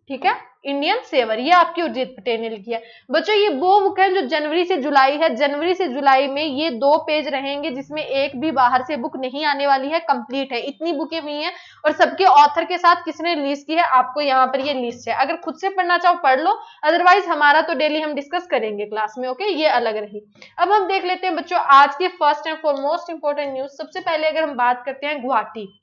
ठीक है, इंडियन सेवर, ये आपकी उर्जित पटेल ने लिखी है। बच्चों ये वो बुक है जो जनवरी से जुलाई है। जनवरी से जुलाई में ये 2 पेज रहेंगे जिसमें एक भी बाहर से बुक नहीं आने वाली है, कंप्लीट है। इतनी बुकें हुई हैं और सबके ऑथर के साथ किसने रिलीज की है, आपको यहाँ पर ये लिस्ट है। अगर खुद से पढ़ना चाहो पढ़ लो, अदरवाइज हमारा तो डेली हम डिस्कस करेंगे क्लास में। ओके, ये अलग रही। अब हम देख लेते हैं बच्चों आज के first and foremost important news. सबसे पहले अगर हम बात करते हैं गुवाहाटी,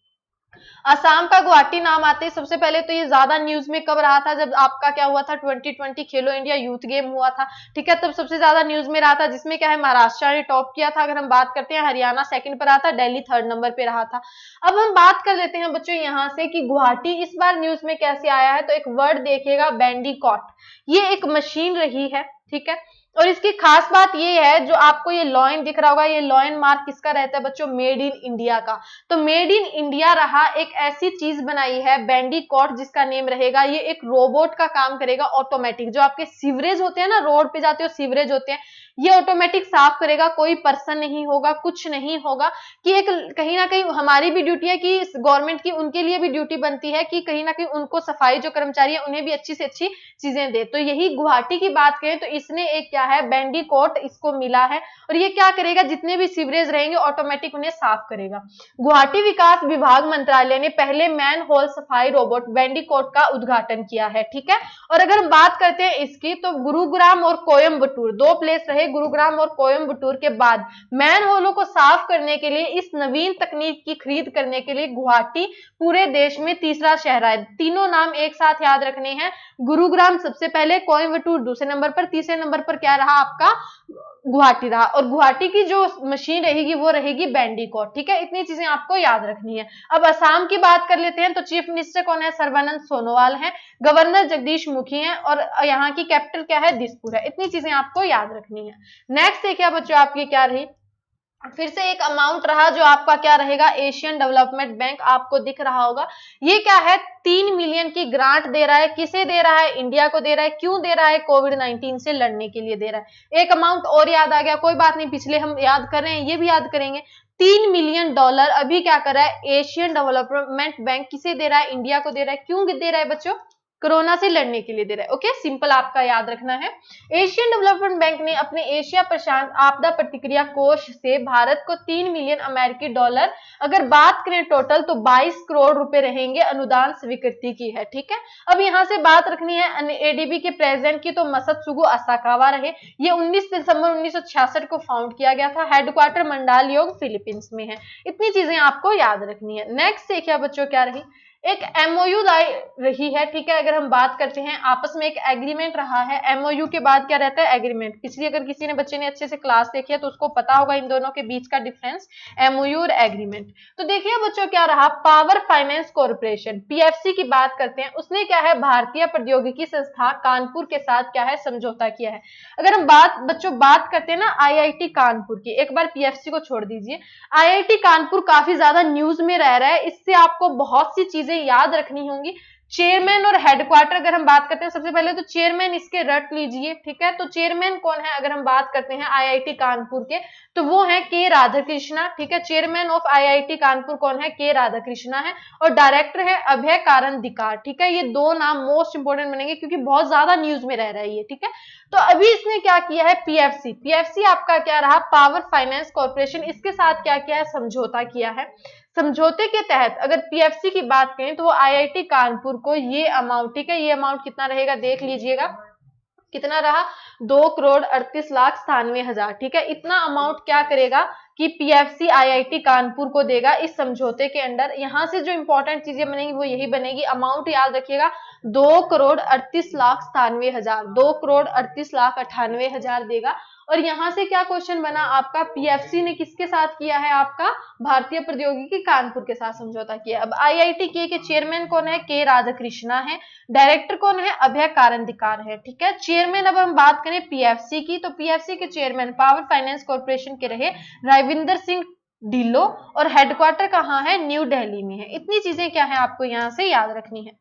असम का गुवाहाटी नाम आते ही सबसे पहले तो ये ज्यादा न्यूज में कब रहा था? जब आपका क्या हुआ था, 2020 खेलो इंडिया यूथ गेम हुआ था। ठीक है, तब सबसे ज्यादा न्यूज में रहा था, जिसमें क्या है महाराष्ट्र ने टॉप किया था। अगर हम बात करते हैं हरियाणा सेकंड पर रहा था, दिल्ली 3rd नंबर पे रहा था। अब हम बात कर लेते हैं बच्चों यहाँ से कि गुवाहाटी इस बार न्यूज में कैसे आया है। तो एक वर्ड देखिएगा, बैंडिकॉट, ये एक मशीन रही है। ठीक है, और इसकी खास बात ये है, जो आपको ये लॉयन दिख रहा होगा, ये लॉयन मार्क किसका रहता है बच्चों? मेड इन इंडिया का। तो मेड इन इंडिया रहा, एक ऐसी चीज बनाई है बैंडिकॉट जिसका नेम रहेगा, ये एक रोबोट का काम करेगा, ऑटोमेटिक। जो आपके सीवरेज होते हैं ना, रोड पे जाते हो सीवरेज होते हैं, ये ऑटोमेटिक साफ करेगा, कोई पर्सन नहीं होगा, कुछ नहीं होगा। कि एक कहीं ना कहीं हमारी भी ड्यूटी है कि गवर्नमेंट की, उनके लिए भी ड्यूटी बनती है कि कहीं ना कहीं उनको सफाई जो कर्मचारी है उन्हें भी अच्छी से अच्छी चीजें दे। तो यही गुवाहाटी की बात करें तो इसने एक क्या है, बैंडिकॉट इसको मिला है, और ये क्या करेगा, जितने भी सीवरेज रहेंगे ऑटोमेटिक उन्हें साफ करेगा। गुवाहाटी विकास विभाग मंत्रालय ने पहले मैन होल सफाई रोबोट बैंडिकॉट का उद्घाटन किया है। ठीक है, और अगर हम बात करते हैं इसकी, तो गुरुग्राम और कोयम्बटूर 2 प्लेस रहे, गुरुग्राम और कोयम्बटूर के बाद मैन होलों को साफ करने के लिए इस नवीन तकनीक की खरीद करने के लिए गुवाहाटी पूरे देश में तीसरा शहर है। तीनों नाम एक साथ याद रखने हैं, गुरुग्राम सबसे पहले, कोयम्बटूर दूसरे नंबर पर, तीसरे नंबर पर क्या रहा आपका? गुवाहाटी रहा। और गुवाहाटी की जो मशीन रहेगी वो रहेगी बैंडिकॉट। ठीक है, इतनी चीजें आपको याद रखनी है। अब असम की बात कर लेते हैं। तो चीफ मिनिस्टर कौन है? सर्बानंद सोनोवाल है। गवर्नर जगदीश मुखी हैं, और यहाँ की कैपिटल क्या है? दिसपुर है। इतनी चीजें आपको याद रखनी है। नेक्स्ट देखिए बच्चों आपकी क्या रही, फिर से एक अमाउंट रहा जो आपका क्या रहेगा, एशियन डेवलपमेंट बैंक आपको दिख रहा होगा। ये क्या है, 3 मिलियन की ग्रांट दे रहा है। किसे दे रहा है? इंडिया को दे रहा है। क्यों दे रहा है? कोविड-19 से लड़ने के लिए दे रहा है। एक अमाउंट और याद आ गया, कोई बात नहीं, पिछले हम याद कर रहे हैं, ये भी याद करेंगे। $3 मिलियन अभी क्या कर रहा है, एशियन डेवलपमेंट बैंक किसे दे रहा है? इंडिया को दे रहा है। क्यों दे रहा है बच्चों? कोरोना से लड़ने के लिए दे रहा है। ओके, सिंपल आपका याद रखना है। एशियन डेवलपमेंट बैंक ने अपने एशिया प्रशांत आपदा प्रतिक्रिया कोष से भारत को $3 मिलियन अमेरिकी डॉलर, अगर बात करें टोटल तो 22 करोड़ रुपए रहेंगे, अनुदान स्वीकृति की है। ठीक है, अब यहां से बात रखनी है एडीबी के प्रेसिडेंट की, तो मसत्सुगु असाकावा रहे। ये 19 दिसंबर 1966 को फाउंड किया गया था। हेडक्वार्टर मंडाल योग फिलीपींस में है। इतनी चीजें आपको याद रखनी है। नेक्स्ट देखिए बच्चों क्या रही, एक एमओयू रही है। ठीक है, अगर हम बात करते हैं आपस में एक एग्रीमेंट रहा है। एमओयू के बाद क्या रहता है? एग्रीमेंट। पिछली अगर किसी ने बच्चे ने अच्छे से क्लास देखी है तो उसको पता होगा इन दोनों के बीच का डिफरेंस, एमओयू और एग्रीमेंट। तो देखिए बच्चों क्या रहा, पावर फाइनेंस कॉर्पोरेशन पीएफसी की बात करते हैं, उसने क्या है, भारतीय प्रौद्योगिकी संस्था कानपुर के साथ क्या है, समझौता किया है। अगर हम बात करते हैं ना आईआईटी कानपुर की, एक बार पीएफसी को छोड़ दीजिए, आईआईटी कानपुर काफी ज्यादा न्यूज में रह रहा है। इससे आपको बहुत सी चीजें याद रखनी होंगी। चेयरमैन और हेडक्वार्टर अगर हम बात करते हैं, सबसे पहले तो चेयरमैन इसके रट लीजिए। ठीक है, तो चेयरमैन कौन है अगर हम बात करते हैं आईआईटी कानपुर के, तो वो है के राधाकृष्णा। ठीक है, चेयरमैन ऑफ आईआईटी कानपुर कौन है? के राधाकृष्णा है। और डायरेक्टर है अभय कारन दिकार। ठीक है, ये 2 नाम मोस्ट इंपोर्टेंट बनेंगे क्योंकि बहुत ज्यादा न्यूज में रह रहा है ये। ठीक है, तो अभी इसने क्या किया है, पीएफसी। पीएफसी आपका क्या रहा, पावर फाइनेंस कॉर्पोरेशन, इसके साथ क्या किया है, समझौता किया है। समझौते के तहत अगर पीएफसी की बात करें तो वो आईआईटी कानपुर को ये अमाउंट, ठीक है, ये अमाउंट कितना रहेगा देख लीजिएगा, कितना रहा, 2,38,97,000। ठीक है, इतना अमाउंट क्या करेगा कि पीएफसी आईआईटी कानपुर को देगा इस समझौते के अंडर। यहां से जो इंपॉर्टेंट चीजें बनेगी वो यही बनेगी, अमाउंट याद रखिएगा 2,38,97,000, 2,38,98,000 देगा। और यहां से क्या क्वेश्चन बना आपका, पीएफसी ने किसके साथ किया है, आपका भारतीय प्रौद्योगिकी कानपुर के साथ समझौता किया। अब आईआईटी के चेयरमैन कौन है, के राधाकृष्णा है। डायरेक्टर कौन है, अभय कारंदीकर है। ठीक है, चेयरमैन अब हम बात करें पीएफसी की, तो पीएफसी के चेयरमैन पावर फाइनेंस कॉर्पोरेशन के रहे राविंदर सिंह ढिल्लो, और हेडक्वार्टर कहाँ है, न्यू दिल्ली में है। इतनी चीजें क्या है आपको यहाँ से याद रखनी है।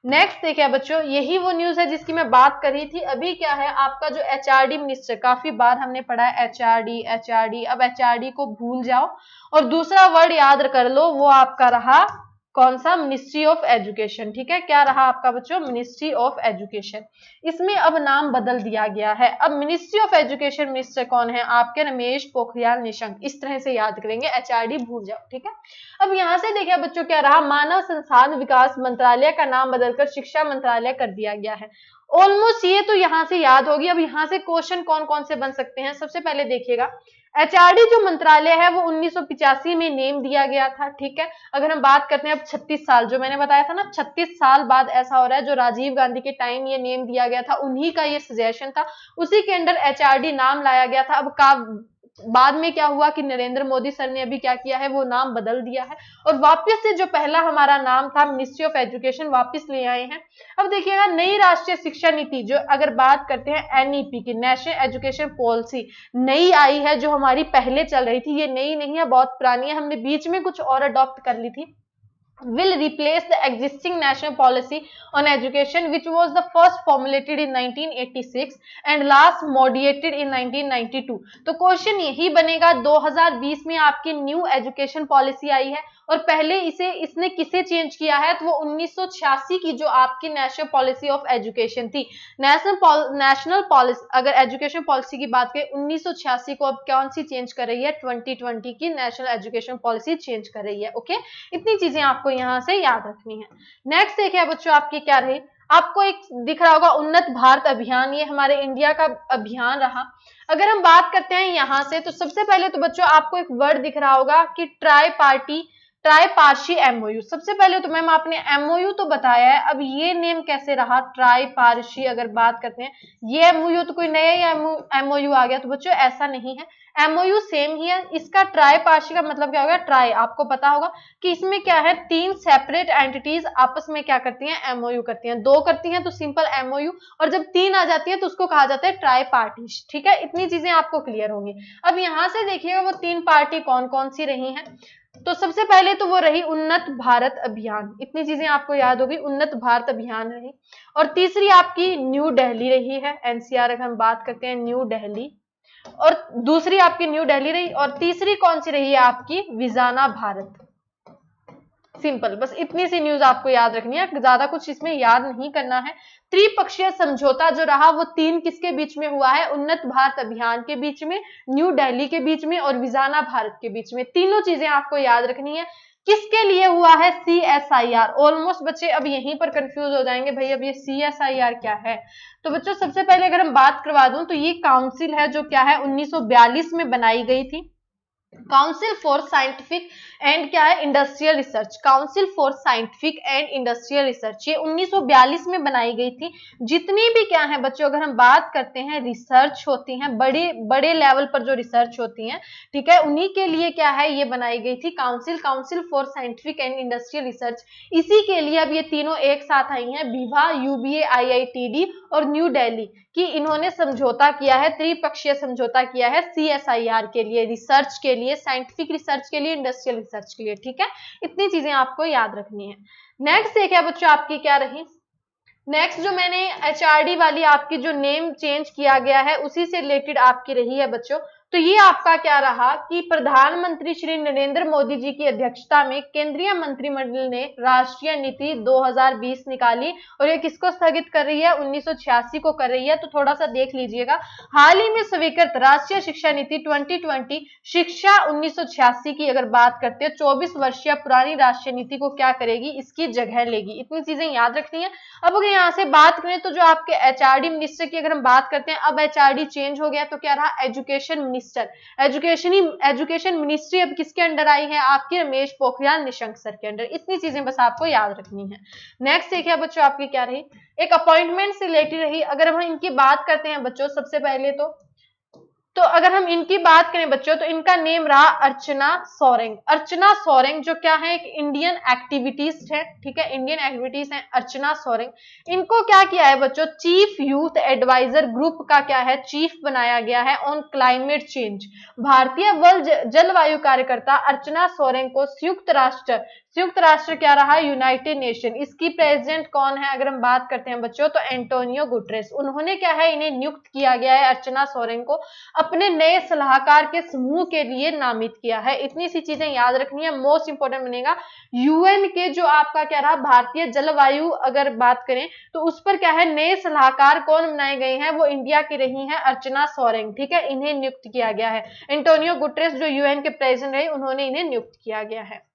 नेक्स्ट देखिए बच्चों, यही वो न्यूज है जिसकी मैं बात कर रही थी अभी। क्या है आपका जो एचआरडी मिनिस्टर, काफी बार हमने पढ़ा है एचआरडी, अब एचआरडी को भूल जाओ और दूसरा वर्ड याद कर लो, वो आपका रहा कौन सा, मिनिस्ट्री ऑफ एजुकेशन। ठीक है, क्या रहा आपका बच्चों, मिनिस्ट्री ऑफ एजुकेशन। इसमें अब नाम बदल दिया गया है। अब मिनिस्ट्री ऑफ एजुकेशन मिनिस्टर कौन है, आपके रमेश पोखरियाल निशंक। इस तरह से याद करेंगे, एचआरडी भूल जाओ। ठीक है, अब यहां से देखिए बच्चों क्या रहा, मानव संसाधन विकास मंत्रालय का नाम बदलकर शिक्षा मंत्रालय कर दिया गया है। ऑलमोस्ट ये तो यहां से याद होगी। अब यहां से क्वेश्चन कौन कौन से बन सकते हैं, सबसे पहले देखिएगा एचआरडी जो मंत्रालय है वो 1985 में नेम दिया गया था। ठीक है, अगर हम बात करते हैं अब 36 साल, जो मैंने बताया था ना 36 साल बाद ऐसा हो रहा है, जो राजीव गांधी के टाइम ये नेम दिया गया था, उन्हीं का ये सजेशन था, उसी के अंडर एचआरडी नाम लाया गया था। अब बाद में क्या हुआ कि नरेंद्र मोदी सर ने अभी क्या किया है, वो नाम बदल दिया है और वापस से जो पहला हमारा नाम था मिनिस्ट्री ऑफ एजुकेशन वापस ले आए हैं। अब देखिएगा नई राष्ट्रीय शिक्षा नीति, जो अगर बात करते हैं एनईपी की, नेशनल एजुकेशन पॉलिसी, नई आई है, जो हमारी पहले चल रही थी, ये नई नहीं है, बहुत पुरानी है, हमने बीच में कुछ और अडॉप्ट कर ली थी। will replace the existing national policy on education which was the first formulated in 1986 and last modified in 1992। तो क्वेश्चन यही बनेगा, 2020 में आपकी न्यू एजुकेशन पॉलिसी आई है और पहले इसने किसे चेंज किया है, तो वो 1986 की जो आपकी नेशनल पॉलिसी ऑफ एजुकेशन थी, नेशनल पॉलिसी, अगर एजुकेशन पॉलिसी की बात करें 1986 को अब कौन सी चेंज कर रही है, 2020 की नेशनल एजुकेशन पॉलिसी चेंज कर रही है। ओके, इतनी चीजें आपको यहां से याद रखनी है। नेक्स्ट देखिए बच्चों आपकी क्या रही, आपको एक दिख रहा होगा उन्नत भारत अभियान, ये हमारे इंडिया का अभियान रहा। अगर हम बात करते हैं यहां से, तो सबसे पहले तो बच्चों आपको एक वर्ड दिख रहा होगा कि ट्राईपार्शी एमओयू। सबसे पहले तो मैम आपने एमओयू तो बताया है, अब ये नेम कैसे रहा ट्राईपार्शी, अगर बात करते हैं ये एमओयू तो कोई नया एमओयू आ गया, तो बच्चों ऐसा नहीं है, एमओयू सेम ही है। इसका ट्राईपार्शी का मतलब क्या होगा, ट्राई आपको पता होगा कि इसमें क्या है, 3 सेपरेट एंटिटीज आपस में क्या करती हैं, एमओयू करती हैं। 2 करती हैं तो सिंपल एमओयू, और जब 3 आ जाती है तो उसको कहा जाता है ट्राई पार्टी। ठीक है, इतनी चीजें आपको क्लियर होंगी। अब यहां से देखिएगा वो 3 पार्टी कौन कौन सी रही हैं, तो सबसे पहले तो वो रही उन्नत भारत अभियान, इतनी चीजें आपको याद होगी, उन्नत भारत अभियान रही। और तीसरी आपकी न्यू दिल्ली रही है, एनसीआर अगर हम बात करते हैं न्यू दिल्ली, और दूसरी आपकी न्यू दिल्ली रही, और तीसरी कौन सी रही है आपकी विजाना भारत। सिंपल, बस इतनी सी न्यूज आपको याद रखनी है, ज्यादा कुछ इसमें याद नहीं करना है। त्रिपक्षीय समझौता जो रहा वो 3 किसके बीच में हुआ है, उन्नत भारत अभियान के बीच में, न्यू दिल्ली के बीच में और विजाना भारत के बीच में। तीनों चीजें आपको याद रखनी है। किसके लिए हुआ है, CSIR। ऑलमोस्ट बच्चे अब यहीं पर कंफ्यूज हो जाएंगे, भाई अब ये CSIR क्या है। तो बच्चों सबसे पहले अगर हम बात करवा दूं तो ये काउंसिल है जो क्या है 1942 में बनाई गई थी, काउंसिल फॉर साइंटिफिक एंड क्या है industrial research, council for scientific and industrial research, ये 1942 में बनाई गई थी। जितनी भी क्या है बच्चों अगर हम बात करते हैं रिसर्च होती हैं, बड़े बड़े लेवल पर जो रिसर्च होती हैं, ठीक है, उन्हीं के लिए क्या है ये बनाई गई थी council for scientific and industrial research. इसी के लिए अब ये तीनों एक साथ आई हैं, विभा, UBA, IITD और न्यू दिल्ली कि इन्होंने समझौता किया है, त्रिपक्षीय समझौता किया है CSIR के लिए, रिसर्च के लिए, साइंटिफिक रिसर्च के लिए, इंडस्ट्रियल रिसर्च के लिए। ठीक है, इतनी चीजें आपको याद रखनी है। नेक्स्ट देखिए बच्चों आपकी क्या रही, नेक्स्ट जो मैंने HRD वाली आपकी जो नेम चेंज किया गया है उसी से रिलेटेड आपकी रही है बच्चों। तो ये आपका क्या रहा कि प्रधानमंत्री श्री नरेंद्र मोदी जी की अध्यक्षता में केंद्रीय मंत्रिमंडल ने राष्ट्रीय नीति 2020 निकाली और ये किसको स्थगित कर रही है, 1986 को कर रही है। तो थोड़ा सा देख लीजिएगा, हाल ही में स्वीकृत राष्ट्रीय शिक्षा नीति 2020 शिक्षा 1986 की अगर बात करते हैं 24 वर्षीय पुरानी राष्ट्रीय नीति को क्या करेगी, इसकी जगह लेगी। इतनी चीजें याद रखनी है। अब अगर यहाँ से बात करें तो जो आपके HRD मिनिस्टर की अगर हम बात करते हैं, अब HRD चेंज हो गया तो क्या रहा, एजुकेशन मिनिस्टर। एजुकेशन मिनिस्ट्री अब किसके अंडर आई है, आपके रमेश पोखरियाल निशंक सर के अंडर। इतनी चीजें बस आपको याद रखनी है। नेक्स्ट देखिए बच्चों आपकी क्या रही, एक अपॉइंटमेंट से रिलेटेड रही। अगर हम इनकी बात करते हैं बच्चों, सबसे पहले तो अगर हम इनकी बात करें बच्चों, तो इनका नेम रहा अर्चना सोरेंग। अर्चना सोरेंग जो क्या है, एक इंडियन एक्टिविटीस्ट है, ठीक है, इंडियन एक्टिविटीज है अर्चना सोरेंग। इनको क्या किया है बच्चों, चीफ यूथ एडवाइजर ग्रुप का क्या है, चीफ बनाया गया है ऑन क्लाइमेट चेंज। भारतीय जलवायु कार्यकर्ता अर्चना सोरेंग को संयुक्त राष्ट्र क्या रहा, यूनाइटेड नेशन। इसकी प्रेसिडेंट कौन है, अगर हम बात करते हैं बच्चों, तो एंटोनियो गुटरेस। उन्होंने क्या है, इन्हें नियुक्त किया गया है, अर्चना सोरेंग को अपने नए सलाहकार के समूह के लिए नामित किया है। इतनी सी चीजें याद रखनी है, मोस्ट इंपोर्टेंट बनेगा। यूएन के जो आपका क्या रहा, भारतीय जलवायु अगर बात करें तो उस पर क्या है, नए सलाहकार कौन बनाए गए हैं, वो इंडिया की रही हैं अर्चना सोरेंग, ठीक है, इन्हें नियुक्त किया गया है। एंटोनियो गुटरेस जो यूएन के प्रेसिडेंट रहे, उन्होंने इन्हें नियुक्त किया गया है।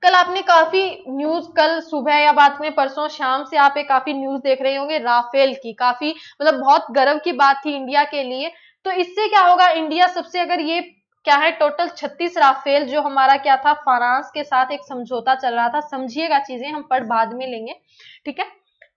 कल आपने काफी न्यूज, कल सुबह या बाद में परसों शाम से आप काफी न्यूज देख रहे होंगे राफेल की, काफी मतलब बहुत गर्व की बात थी इंडिया के लिए। तो इससे क्या होगा, इंडिया सबसे, अगर ये क्या है, टोटल 36 राफेल जो हमारा क्या था, फ्रांस के साथ एक समझौता चल रहा था। समझिएगा चीजें, हम पर बाद में लेंगे, ठीक है।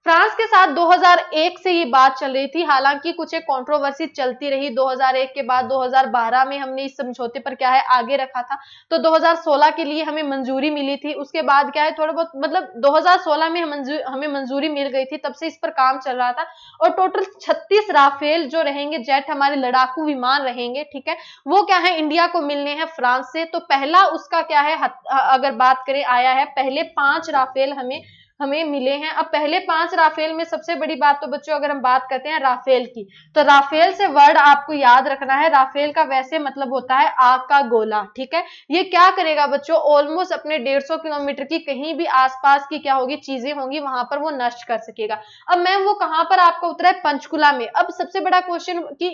फ्रांस के साथ 2001 से ये बात चल रही थी, हालांकि कुछ एक कंट्रोवर्सी चलती रही। 2001 के बाद 2012 में हमने इस समझौते पर क्या है, आगे रखा था, तो 2016 के लिए हमें मंजूरी मिली थी। उसके बाद क्या है, थोड़ा बहुत मतलब 2016 में हमें मंजूरी मिल गई थी, तब से इस पर काम चल रहा था। और टोटल 36 राफेल जो रहेंगे, जेट हमारे लड़ाकू विमान रहेंगे, ठीक है, वो क्या है, इंडिया को मिलने हैं फ्रांस से। तो पहला उसका क्या है, अगर बात करें आया है, पहले 5 राफेल हमें मिले हैं। अब पहले 5 राफेल में सबसे बड़ी बात तो बच्चों, अगर हम बात करते हैं राफेल की, तो राफेल से वर्ड आपको याद रखना है, राफेल का वैसे मतलब होता है आग का गोला, ठीक है। ये क्या करेगा बच्चों, ऑलमोस्ट अपने 150 किलोमीटर की कहीं भी आसपास की क्या होगी, चीजें होंगी, वहां पर वो नष्ट कर सकेगा। अब मैम वो कहां पर आपको उतरा है, पंचकुला में। अब सबसे बड़ा क्वेश्चन कि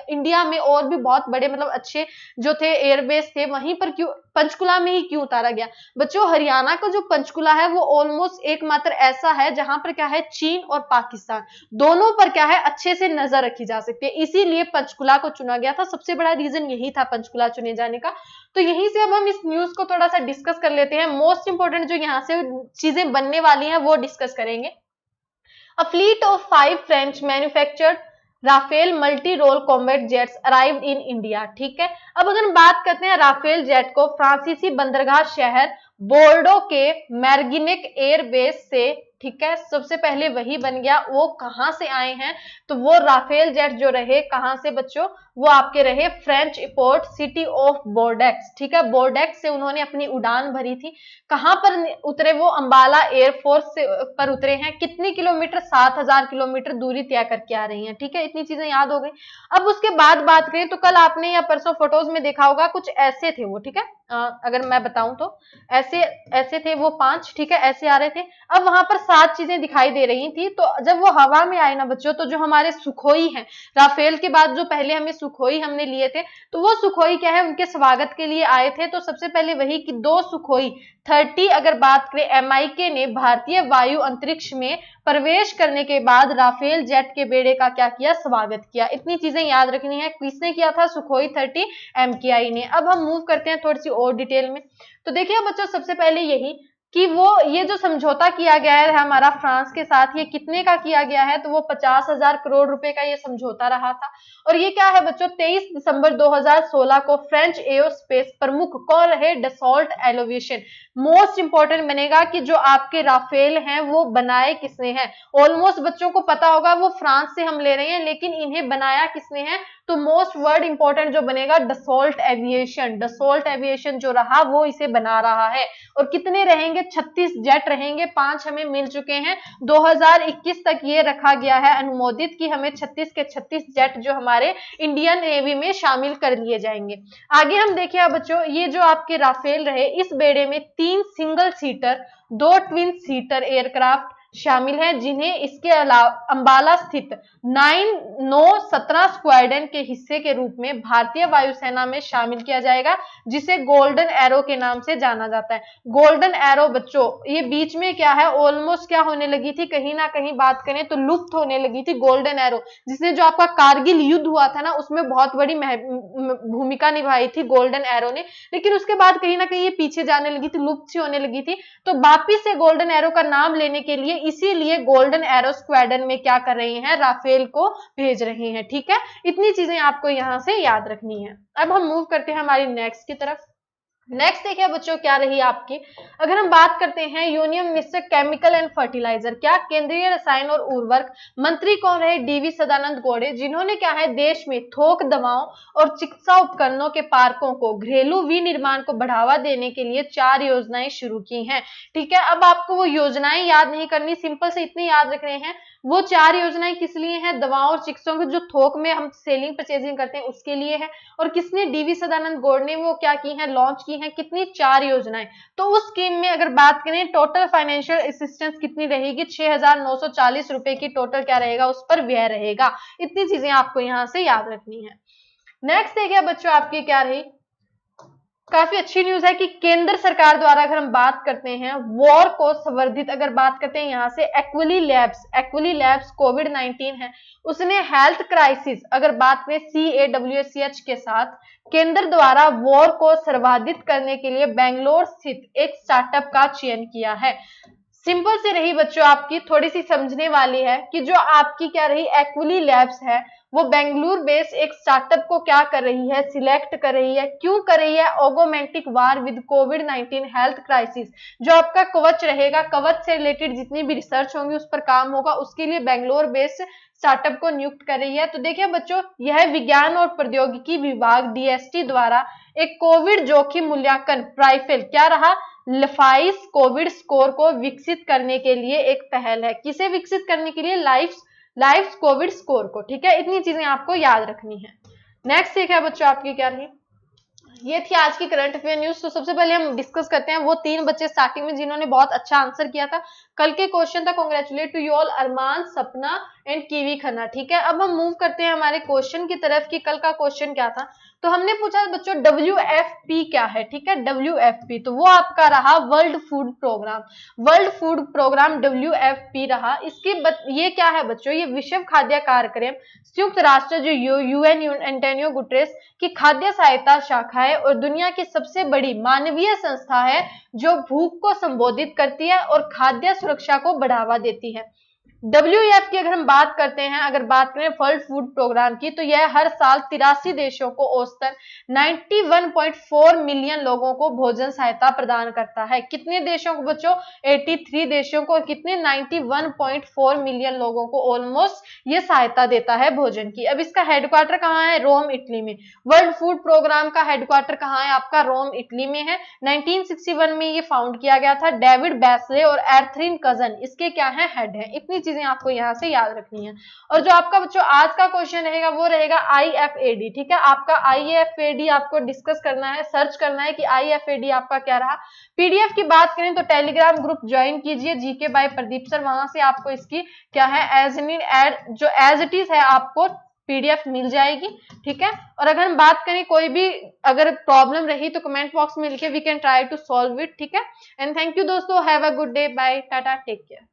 इंडिया में और भी बहुत बड़े मतलब अच्छे जो थे एयरबेस थे, वहीं पर क्यों पंचकुला में ही क्यों उतारा गया बच्चों। हरियाणा का जो पंचकुला है, वो ऑलमोस्ट एकमात्र ऐसा है जहां पर क्या है, चीन और पाकिस्तान दोनों पर क्या है, अच्छे से नजर रखी जा सकती है, इसीलिए पंचकुला को चुना गया था। सबसे बड़ा रीजन यही था पंचकुला चुने जाने का। तो यहीं से अब हम इस न्यूज को थोड़ा सा डिस्कस कर लेते हैं। मोस्ट इंपोर्टेंट जो यहाँ से चीजें बनने वाली हैं वो डिस्कस करेंगे। A fleet of 5 French manufactured Rafale multi role combat jets arrived in India, ठीक है। अब अगर हम बात करते हैं राफेल जेट को, फ्रांसीसी बंदरगाह शहर बोर्डो के मैर्गिनेक एयरबेस से, ठीक है, सबसे पहले वही बन गया। वो कहां से आए हैं, तो वो राफेल जेट जो रहे कहां से बच्चों, वो आपके रहे French port city of Bordeaux, ठीक है, बोर्डेक्स से उन्होंने अपनी उड़ान भरी थी। कहां पर उतरे वो, अंबाला एयरफोर्स से पर उतरे हैं। कितनी किलोमीटर, 7000 किलोमीटर दूरी तय करके आ रही हैं, ठीक है, इतनी चीजें याद हो गई। अब उसके बाद बात करें तो कल आपने या परसों फोटोज में देखा होगा, कुछ ऐसे थे वो, ठीक है, अगर मैं बताऊं तो ऐसे थे वो 5, ठीक है, ऐसे आ रहे थे। अब वहां पर 7 चीजें दिखाई दे रही थी। तो जब वो हवा में आए ना बच्चों, तो जो हमारे सुखोई हैं, राफेल के बाद जो पहले हमें सुखोई हमने लिए थे, तो वो सुखोई क्या है, उनके स्वागत के लिए आए थे। तो सबसे पहले वही कि 2 सुखोई 30 अगर बात करें, एमआईके ने भारतीय वायु अंतरिक्ष में प्रवेश करने के बाद राफेल जेट के बेड़े का क्या किया, स्वागत किया। इतनी चीजें याद रखनी है। किसने किया था, सुखोई 30 एमकेआई ने। अब हम मूव करते हैं थोड़ी सी और डिटेल में। तो देखिए बच्चों, सबसे पहले यही कि वो ये जो समझौता किया गया है हमारा फ्रांस के साथ, ये कितने का किया गया है, तो वो 50,000 करोड़ रुपए का ये समझौता रहा था। और ये क्या है बच्चों, 23 दिसंबर 2016 को फ्रेंच एरोस्पेस प्रमुख कौन रहे, डसॉल्ट एविएशन। मोस्ट इंपोर्टेंट बनेगा कि जो आपके राफेल हैं वो बनाए किसने हैं। ऑलमोस्ट बच्चों को पता होगा वो फ्रांस से हम ले रहे हैं, लेकिन इन्हें बनाया किसने है, तो मोस्ट वर्ड इंपॉर्टेंट जो बनेगा, डसॉल्ट एविएशन। डसॉल्ट एविएशन जो रहा वो इसे बना रहा है। और कितने रहेंगे, 36 जेट रहेंगे, 5 हमें मिल चुके हैं। 2021 तक ये रखा गया है अनुमोदित कि हमें 36 के 36 जेट जो हमारे इंडियन नेवी में शामिल कर लिए जाएंगे। आगे हम देखिए बच्चों, ये जो आपके राफेल रहे, इस बेड़े में 3 single seater, 2 twin seater aircraft, शामिल हैं, जिन्हें इसके अलावा अंबाला स्थित 9-17 स्क्वाड्रन के हिस्से के रूप में भारतीय वायुसेना में शामिल किया जाएगा, जिसे गोल्डन एरो के नाम से जाना जाता है। गोल्डन एरो बच्चों ये बीच में क्या है, ऑलमोस्ट क्या होने लगी थी, कहीं ना कहीं बात करें तो लुप्त होने लगी थी गोल्डन एरो, जिसने जो आपका कारगिल युद्ध हुआ था ना उसमें बहुत बड़ी भूमिका निभाई थी गोल्डन एरो ने, लेकिन उसके बाद कहीं ना कहीं ये पीछे जाने लगी थी, लुप्त सी होने लगी थी। तो वापिस से गोल्डन एरो का नाम लेने के लिए इसीलिए गोल्डन एरो स्क्वाड्रन में क्या कर रहे हैं, राफेल को भेज रहे हैं। ठीक है, इतनी चीजें आपको यहां से याद रखनी है। अब हम मूव करते हैं हमारी नेक्स्ट की तरफ। नेक्स्ट देखिए बच्चों क्या रही आपकी, अगर हम बात करते हैं union minister chemical and fertiliser, क्या केंद्रीय रसायन और उर्वरक मंत्री कौन रहे, डीवी सदानंद गौड़े, जिन्होंने क्या है देश में थोक दवाओं और चिकित्सा उपकरणों के पार्कों को घरेलू विनिर्माण को बढ़ावा देने के लिए 4 योजनाएं शुरू की हैं। ठीक है, अब आपको वो योजनाएं याद नहीं करनी, सिंपल से इतनी याद रख रहे हैं, वो 4 योजनाएं किस लिए हैं, दवाओं और चिकित्साओं को जो थोक में हम सेलिंग परचेजिंग करते हैं उसके लिए है। और किसने, डीवी सदानंद गौड़ ने वो क्या की है, लॉन्च की है, कितनी, 4 योजनाएं। तो उस स्कीम में अगर बात करें टोटल फाइनेंशियल असिस्टेंस कितनी रहेगी, 6,940 रुपए की टोटल क्या रहेगा, उस पर व्यय रहेगा। इतनी चीजें आपको यहां से याद रखनी है। नेक्स्ट देखिए बच्चों आपकी क्या रही, काफी अच्छी न्यूज है कि केंद्र सरकार द्वारा अगर हम बात करते हैं वॉर को संवर्धित, अगर बात करते हैं यहां से एक्विली लैब्स कोविड-19 है, उसने हेल्थ क्राइसिस अगर बात करें CAWSCH के साथ केंद्र द्वारा वॉर को सर्वाधित करने के लिए बेंगलोर स्थित एक स्टार्टअप का चयन किया है। सिंपल से रही बच्चों आपकी, थोड़ी सी समझने वाली है कि जो आपकी क्या रही एक्विली लैब्स है वो बेंगलुरु बेस्ड एक स्टार्टअप को क्या कर रही है, सिलेक्ट कर रही है। क्यों कर रही है, ऑगोमेंटिक वार विद कोविड-19 हेल्थ क्राइसिस, जो आपका कवच रहेगा, कवच से रिलेटेड जितनी भी रिसर्च होंगी उस पर काम होगा, उसके लिए बेंगलोर बेस्ड स्टार्टअप को नियुक्त कर रही है। तो देखिए बच्चों यह विज्ञान और प्रौद्योगिकी विभाग DST द्वारा एक कोविड जोखिम मूल्यांकन प्राइफेल क्या रहा, लफाइस कोविड स्कोर को विकसित करने के लिए एक पहल है। किसे विकसित करने के लिए, लाइफ कोविड स्कोर को। ठीक है, इतनी चीजें आपको याद रखनी है। नेक्स्ट देखिए बच्चों आपकी क्या रही, ये थी आज की करंट अफेयर न्यूज। तो सबसे पहले हम डिस्कस करते हैं वो 3 बच्चे स्टार्टिंग में जिन्होंने बहुत अच्छा आंसर किया था। कल के क्वेश्चन था, कॉन्ग्रेचुलेट टू यू ऑल, अरमान, सपना एंड कीवी खन्ना। ठीक है, अब हम मूव करते हैं हमारे क्वेश्चन की तरफ कि कल का क्वेश्चन क्या था। तो हमने पूछा बच्चों WFP क्या है। ठीक है, WFP तो वो आपका रहा वर्ल्ड फूड प्रोग्राम WFP रहा। ये क्या है बच्चों, ये विश्व खाद्य कार्यक्रम संयुक्त राष्ट्र जो UN एंटोनियो गुटेरेस की खाद्य सहायता शाखा है और दुनिया की सबसे बड़ी मानवीय संस्था है जो भूख को संबोधित करती है और खाद्य सुरक्षा को बढ़ावा देती है। WEF की अगर हम बात करते हैं, अगर बात करें वर्ल्ड फूड प्रोग्राम की, तो यह हर साल 83 देशों को औसतन 91.4 मिलियन लोगों को भोजन सहायता प्रदान करता है। कितने देशों को बच्चों, 83 देशों को, कितने, 91.4 मिलियन लोगों को ऑलमोस्ट ये सहायता देता है भोजन की। अब इसका हेडक्वार्टर कहाँ है, रोम इटली में। वर्ल्ड फूड प्रोग्राम का हेडक्वार्टर कहाँ है आपका, रोम इटली में है। 1961 में ये फाउंड किया गया था। डेविड बैसले और एर्थरीन कजन इसके क्या है, हेड है। इतनी चीजें आपको यहाँ से याद रखनी है। और जो आपका बच्चों आज का क्वेश्चन रहेगा वो रहेगा IFAD। ठीक है, आपका IFAD आपको डिस्कस करना है, सर्च करना है कि IFAD आपका क्या रहा। PDF की बात करें तो टेलीग्राम ग्रुप ज्वाइन कीजिए जीके बाय प्रदीप सर, वहां से आपको इसकी क्या है एज इट इज है आपको PDF मिल जाएगी। ठीक है, और अगर हम बात करें कोई भी अगर प्रॉब्लम रही तो कमेंट बॉक्स में लिखिए, we can try to solve it. ठीक है, एंड थैंक यू दोस्तों, have a good day, bye, tata, take care.